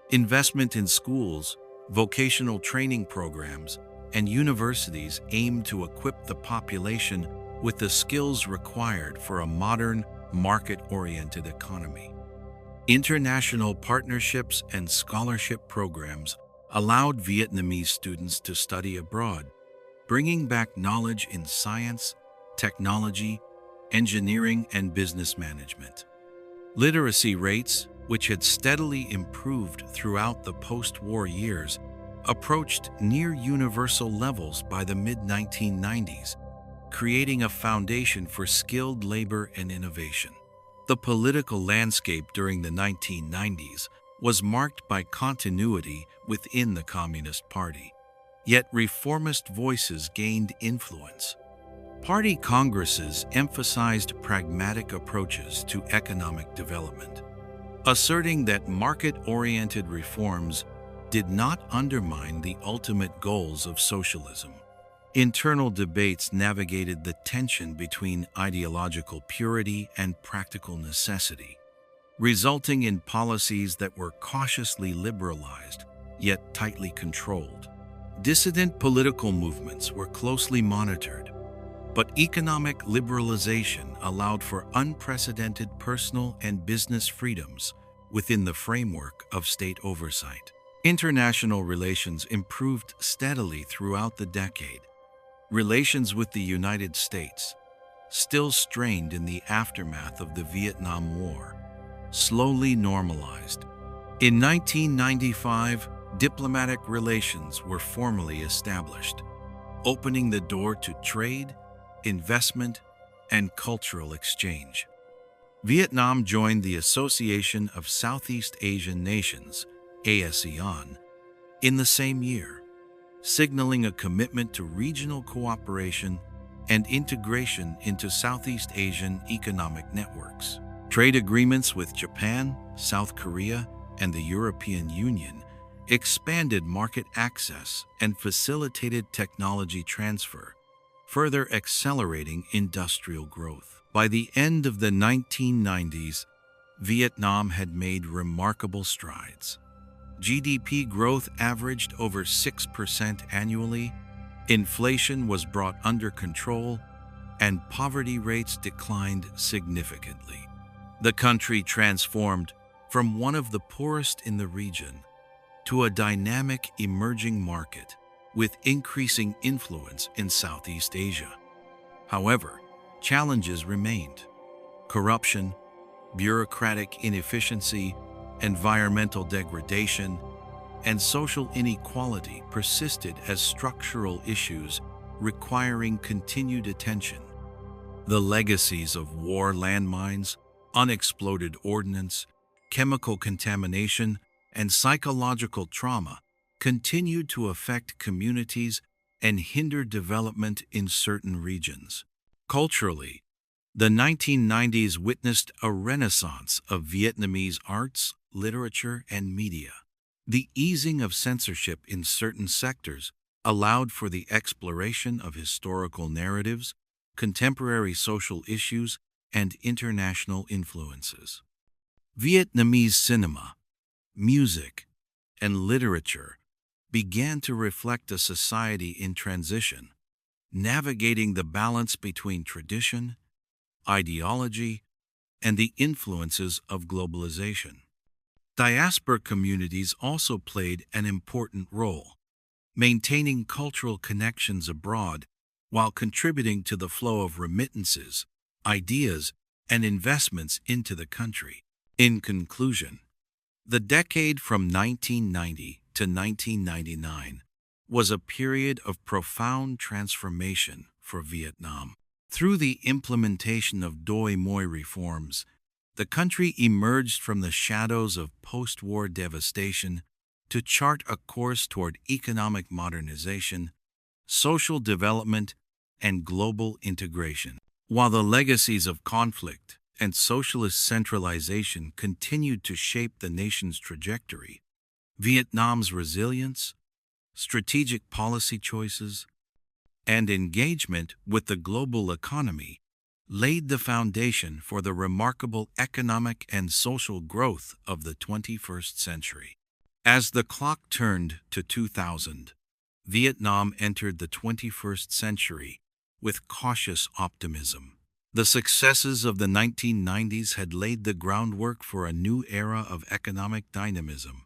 Investment in schools, vocational training programs, and universities aimed to equip the population with the skills required for a modern, market-oriented economy. International partnerships and scholarship programs allowed Vietnamese students to study abroad, bringing back knowledge in science, technology, engineering, and business management. Literacy rates, which had steadily improved throughout the post-war years, approached near universal levels by the mid-1990s, creating a foundation for skilled labor and innovation. The political landscape during the 1990s was marked by continuity within the Communist Party, yet reformist voices gained influence. Party congresses emphasized pragmatic approaches to economic development, asserting that market-oriented reforms did not undermine the ultimate goals of socialism. Internal debates navigated the tension between ideological purity and practical necessity, resulting in policies that were cautiously liberalized, yet tightly controlled. Dissident political movements were closely monitored, but economic liberalization allowed for unprecedented personal and business freedoms within the framework of state oversight. International relations improved steadily throughout the decade. Relations with the United States, still strained in the aftermath of the Vietnam War, slowly normalized. In 1995, diplomatic relations were formally established, opening the door to trade, investment, and cultural exchange. Vietnam joined the Association of Southeast Asian Nations, ASEAN, in the same year, signaling a commitment to regional cooperation and integration into Southeast Asian economic networks. Trade agreements with Japan, South Korea, and the European Union expanded market access and facilitated technology transfer, further accelerating industrial growth. By the end of the 1990s, Vietnam had made remarkable strides. GDP growth averaged over 6% annually, inflation was brought under control, and poverty rates declined significantly. The country transformed from one of the poorest in the region to a dynamic emerging market with increasing influence in Southeast Asia. However, challenges remained. Corruption, bureaucratic inefficiency, environmental degradation, and social inequality persisted as structural issues requiring continued attention. The legacies of war landmines, unexploded ordnance, chemical contamination, and psychological trauma continued to affect communities and hinder development in certain regions. Culturally, the 1990s witnessed a renaissance of Vietnamese arts, literature, and media. The easing of censorship in certain sectors allowed for the exploration of historical narratives, contemporary social issues, and international influences. Vietnamese cinema, music, and literature began to reflect a society in transition, navigating the balance between tradition, ideology, and the influences of globalization. Diaspora communities also played an important role, maintaining cultural connections abroad while contributing to the flow of remittances, ideas, and investments into the country. In conclusion, the decade from 1990 to 1999 was a period of profound transformation for Vietnam. Through the implementation of Doi Moi reforms, the country emerged from the shadows of post-war devastation to chart a course toward economic modernization, social development, and global integration. While the legacies of conflict and socialist centralization continued to shape the nation's trajectory, Vietnam's resilience, strategic policy choices, and engagement with the global economy laid the foundation for the remarkable economic and social growth of the 21st century. As the clock turned to 2000, Vietnam entered the 21st century with cautious optimism. The successes of the 1990s had laid the groundwork for a new era of economic dynamism,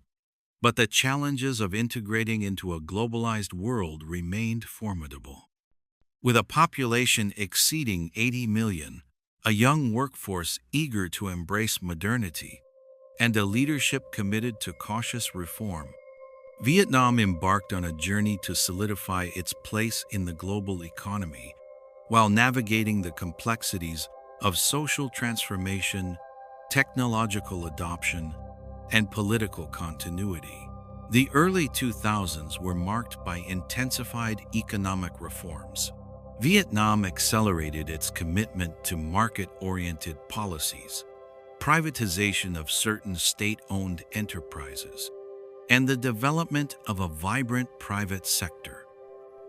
but the challenges of integrating into a globalized world remained formidable. With a population exceeding 80 million, a young workforce eager to embrace modernity, and a leadership committed to cautious reform, Vietnam embarked on a journey to solidify its place in the global economy while navigating the complexities of social transformation, technological adoption, and political continuity. The early 2000s were marked by intensified economic reforms. Vietnam accelerated its commitment to market-oriented policies, privatization of certain state-owned enterprises, and the development of a vibrant private sector.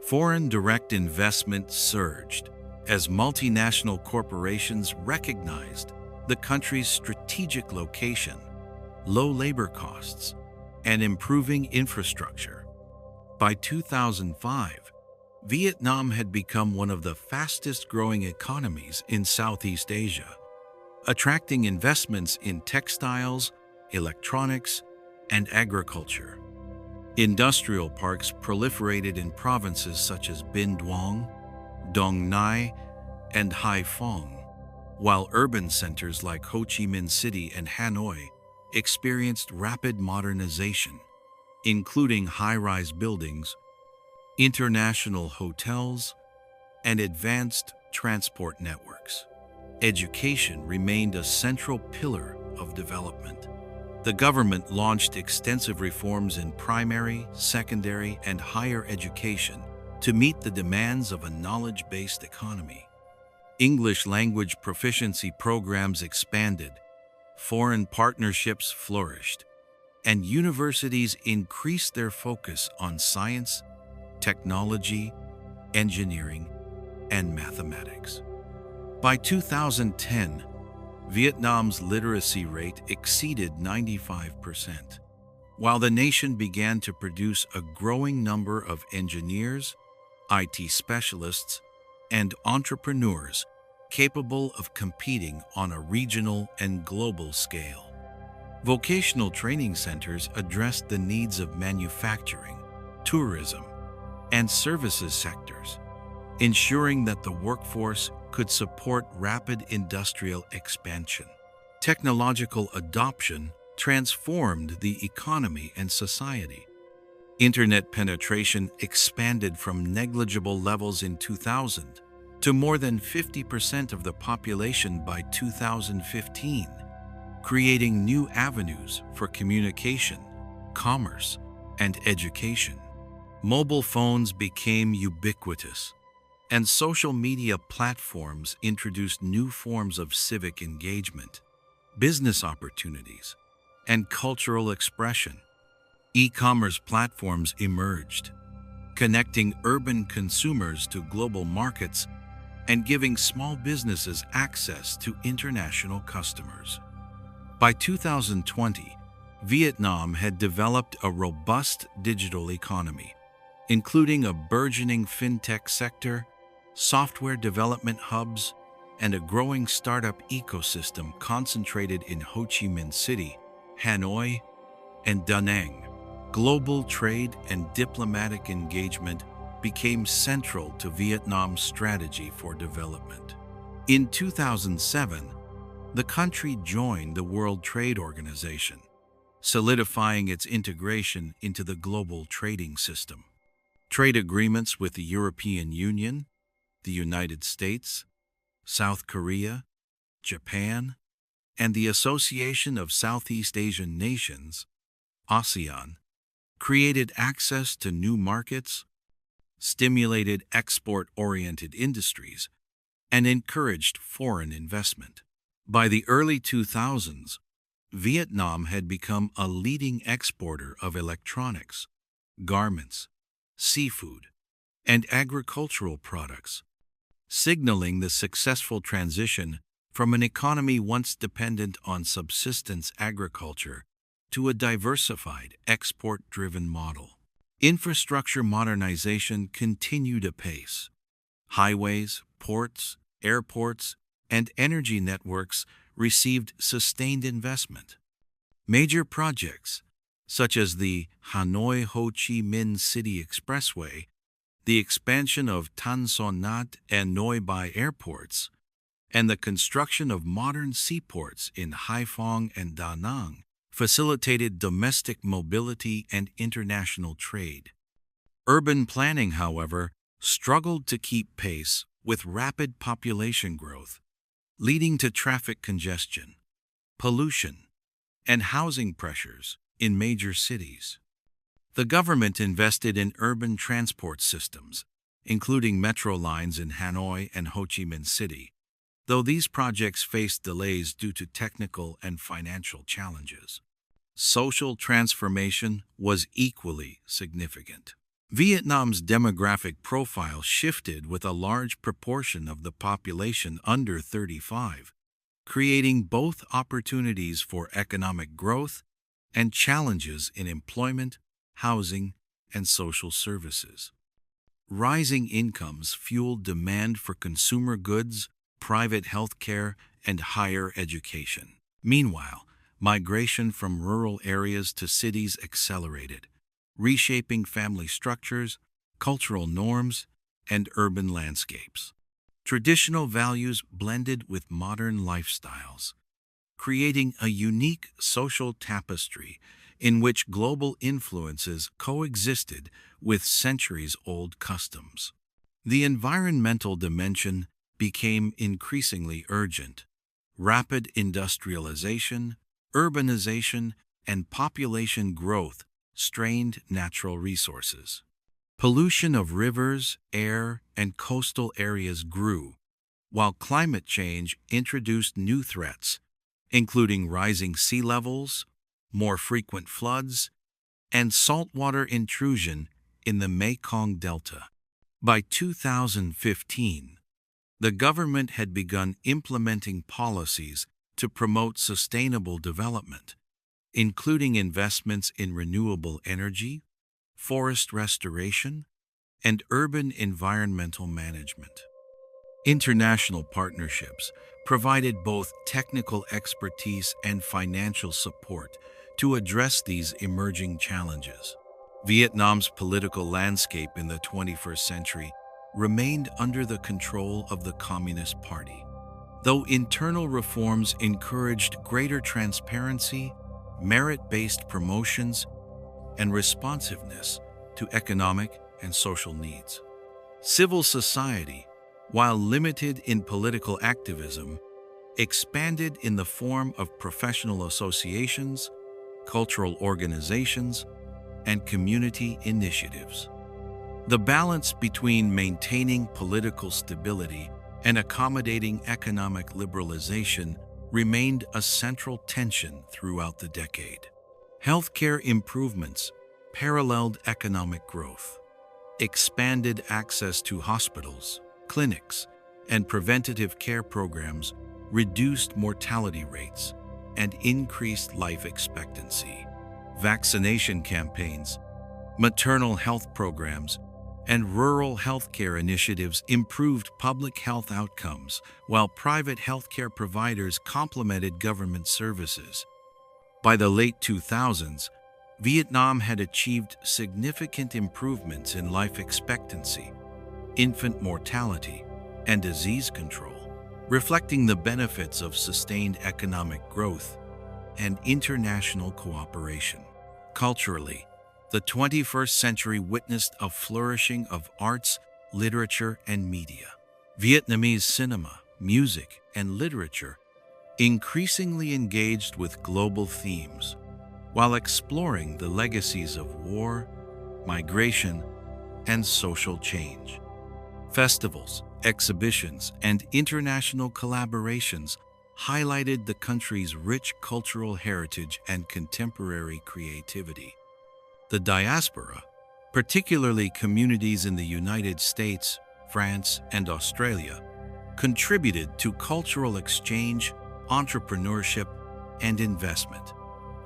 Foreign direct investment surged as multinational corporations recognized the country's strategic location, low labor costs, and improving infrastructure. By 2005, Vietnam had become one of the fastest-growing economies in Southeast Asia, attracting investments in textiles, electronics, and agriculture. Industrial parks proliferated in provinces such as Binh Duong, Dong Nai, and Hai Phong, while urban centers like Ho Chi Minh City and Hanoi experienced rapid modernization, including high-rise buildings, international hotels, and advanced transport networks. Education remained a central pillar of development. The government launched extensive reforms in primary, secondary, and higher education to meet the demands of a knowledge-based economy. English language proficiency programs expanded, foreign partnerships flourished, and universities increased their focus on science, technology, engineering, and mathematics. By 2010, Vietnam's literacy rate exceeded 95%, while the nation began to produce a growing number of engineers, IT specialists, and entrepreneurs capable of competing on a regional and global scale. Vocational training centers addressed the needs of manufacturing, tourism, and services sectors, ensuring that the workforce could support rapid industrial expansion. Technological adoption transformed the economy and society. Internet penetration expanded from negligible levels in 2000 to more than 50% of the population by 2015, creating new avenues for communication, commerce, and education. Mobile phones became ubiquitous, and social media platforms introduced new forms of civic engagement, business opportunities, and cultural expression. E-commerce platforms emerged, connecting urban consumers to global markets and giving small businesses access to international customers. By 2020, Vietnam had developed a robust digital economy, including a burgeoning fintech sector, software development hubs, and a growing startup ecosystem concentrated in Ho Chi Minh City, Hanoi, and Da Nang. Global trade and diplomatic engagement became central to Vietnam's strategy for development. In 2007, the country joined the World Trade Organization, solidifying its integration into the global trading system. Trade agreements with the European Union, the United States, South Korea, Japan, and the Association of Southeast Asian Nations, ASEAN, created access to new markets, stimulated export-oriented industries, and encouraged foreign investment. By the early 2000s, Vietnam had become a leading exporter of electronics, garments, seafood, and agricultural products, signaling the successful transition from an economy once dependent on subsistence agriculture to a diversified, export-driven model. Infrastructure modernization continued apace. Highways, ports, airports, and energy networks received sustained investment. Major projects, such as the Hanoi-Ho Chi Minh City Expressway, the expansion of Tan Son Nhat and Noi Bai airports, and the construction of modern seaports in Haiphong and Da Nang, facilitated domestic mobility and international trade. Urban planning, however, struggled to keep pace with rapid population growth, leading to traffic congestion, pollution, and housing pressures in major cities. The government invested in urban transport systems, including metro lines in Hanoi and Ho Chi Minh City, though these projects faced delays due to technical and financial challenges. Social transformation was equally significant. Vietnam's demographic profile shifted with a large proportion of the population under 35, creating both opportunities for economic growth and challenges in employment, housing, and social services. Rising incomes fueled demand for consumer goods, private health care, and higher education. Meanwhile, migration from rural areas to cities accelerated, reshaping family structures, cultural norms, and urban landscapes. Traditional values blended with modern lifestyles, creating a unique social tapestry in which global influences coexisted with centuries-old customs. The environmental dimension became increasingly urgent. Rapid industrialization, urbanization, and population growth strained natural resources. Pollution of rivers, air, and coastal areas grew, while climate change introduced new threats, including rising sea levels, more frequent floods, and saltwater intrusion in the Mekong Delta. By 2015, the government had begun implementing policies to promote sustainable development, including investments in renewable energy, forest restoration, and urban environmental management. International partnerships provided both technical expertise and financial support to address these emerging challenges. Vietnam's political landscape in the 21st century remained under the control of the Communist Party. Though internal reforms encouraged greater transparency, merit-based promotions, and responsiveness to economic and social needs. Civil society, while limited in political activism, expanded in the form of professional associations, cultural organizations, and community initiatives. The balance between maintaining political stability and accommodating economic liberalization remained a central tension throughout the decade. Healthcare improvements paralleled economic growth. Expanded access to hospitals, clinics, and preventative care programs reduced mortality rates and increased life expectancy. Vaccination campaigns, maternal health programs, and rural healthcare initiatives improved public health outcomes, while private healthcare providers complemented government services. By the late 2000s, Vietnam had achieved significant improvements in life expectancy, infant mortality, and disease control, reflecting the benefits of sustained economic growth and international cooperation. Culturally, the 21st century witnessed a flourishing of arts, literature, and media. Vietnamese cinema, music, and literature increasingly engaged with global themes, while exploring the legacies of war, migration, and social change. Festivals, exhibitions, and international collaborations highlighted the country's rich cultural heritage and contemporary creativity. The diaspora, particularly communities in the United States, France, and Australia, contributed to cultural exchange, entrepreneurship, and investment,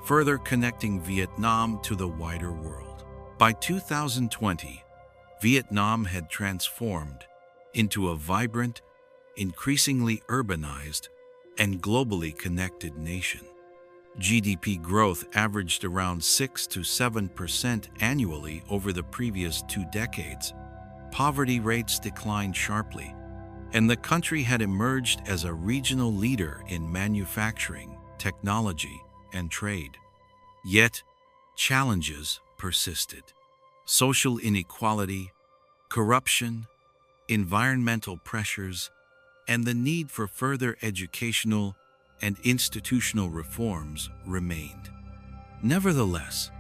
further connecting Vietnam to the wider world. By 2020, Vietnam had transformed into a vibrant, increasingly urbanized, and globally connected nation. GDP growth averaged around 6 to 7% annually over the previous 2 decades. Poverty rates declined sharply, and the country had emerged as a regional leader in manufacturing, technology, and trade. Yet, challenges persisted. Social inequality, corruption, environmental pressures, and the need for further educational and institutional reforms remained. Nevertheless,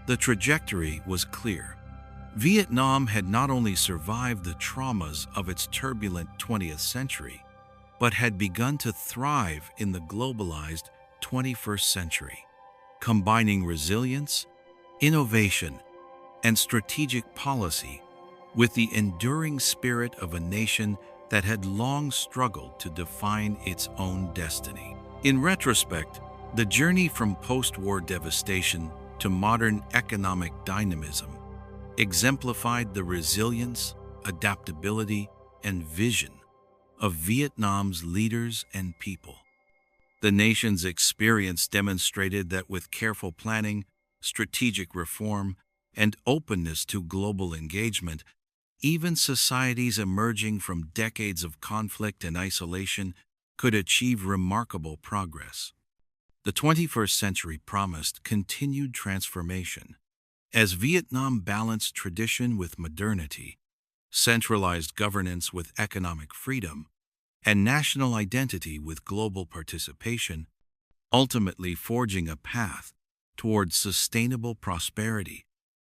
the trajectory was clear. Vietnam had not only survived the traumas of its turbulent 20th century, but had begun to thrive in the globalized 21st century, combining resilience, innovation, and strategic policy with the enduring spirit of a nation that had long struggled to define its own destiny. In retrospect, the journey from post-war devastation to modern economic dynamism exemplified the resilience, adaptability, and vision of Vietnam's leaders and people. The nation's experience demonstrated that with careful planning, strategic reform, and openness to global engagement, even societies emerging from decades of conflict and isolation could achieve remarkable progress. The 21st century promised continued transformation, as Vietnam balanced tradition with modernity, centralized governance with economic freedom, and national identity with global participation, ultimately forging a path towards sustainable prosperity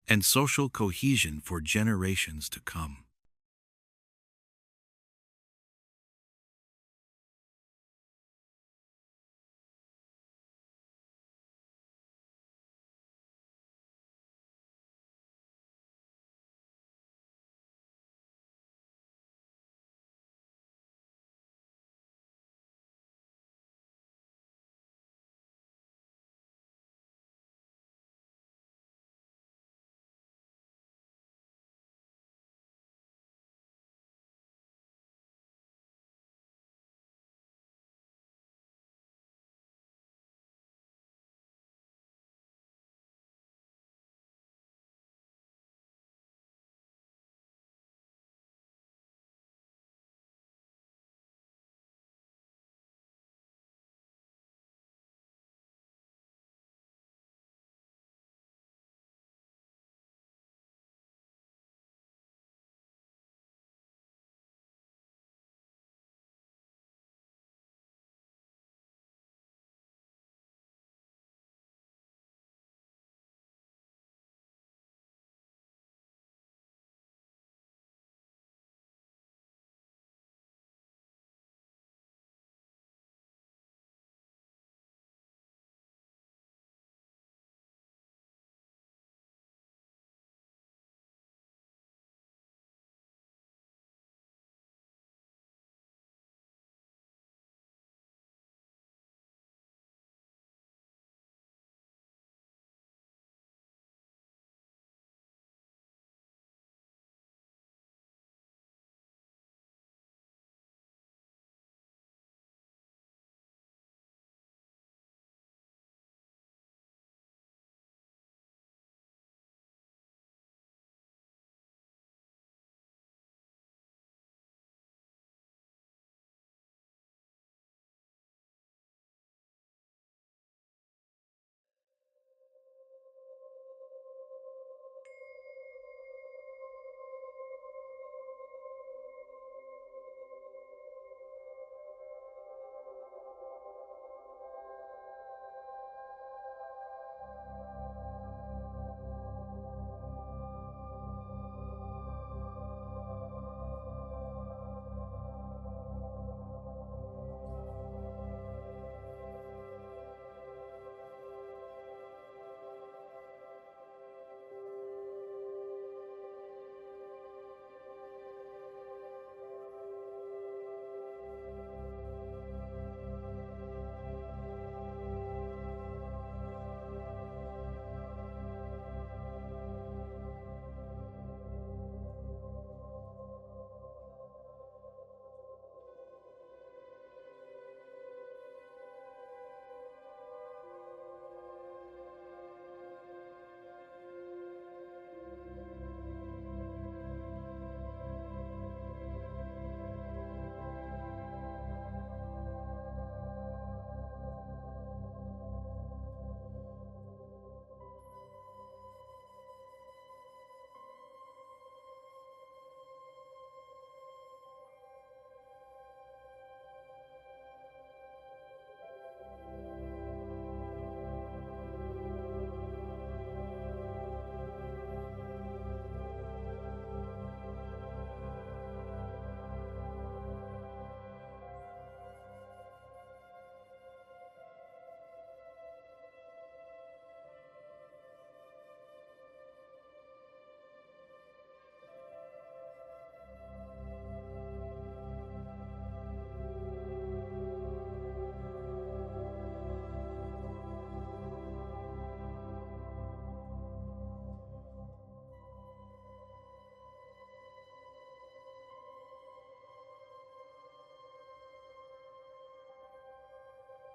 and social cohesion for generations to come.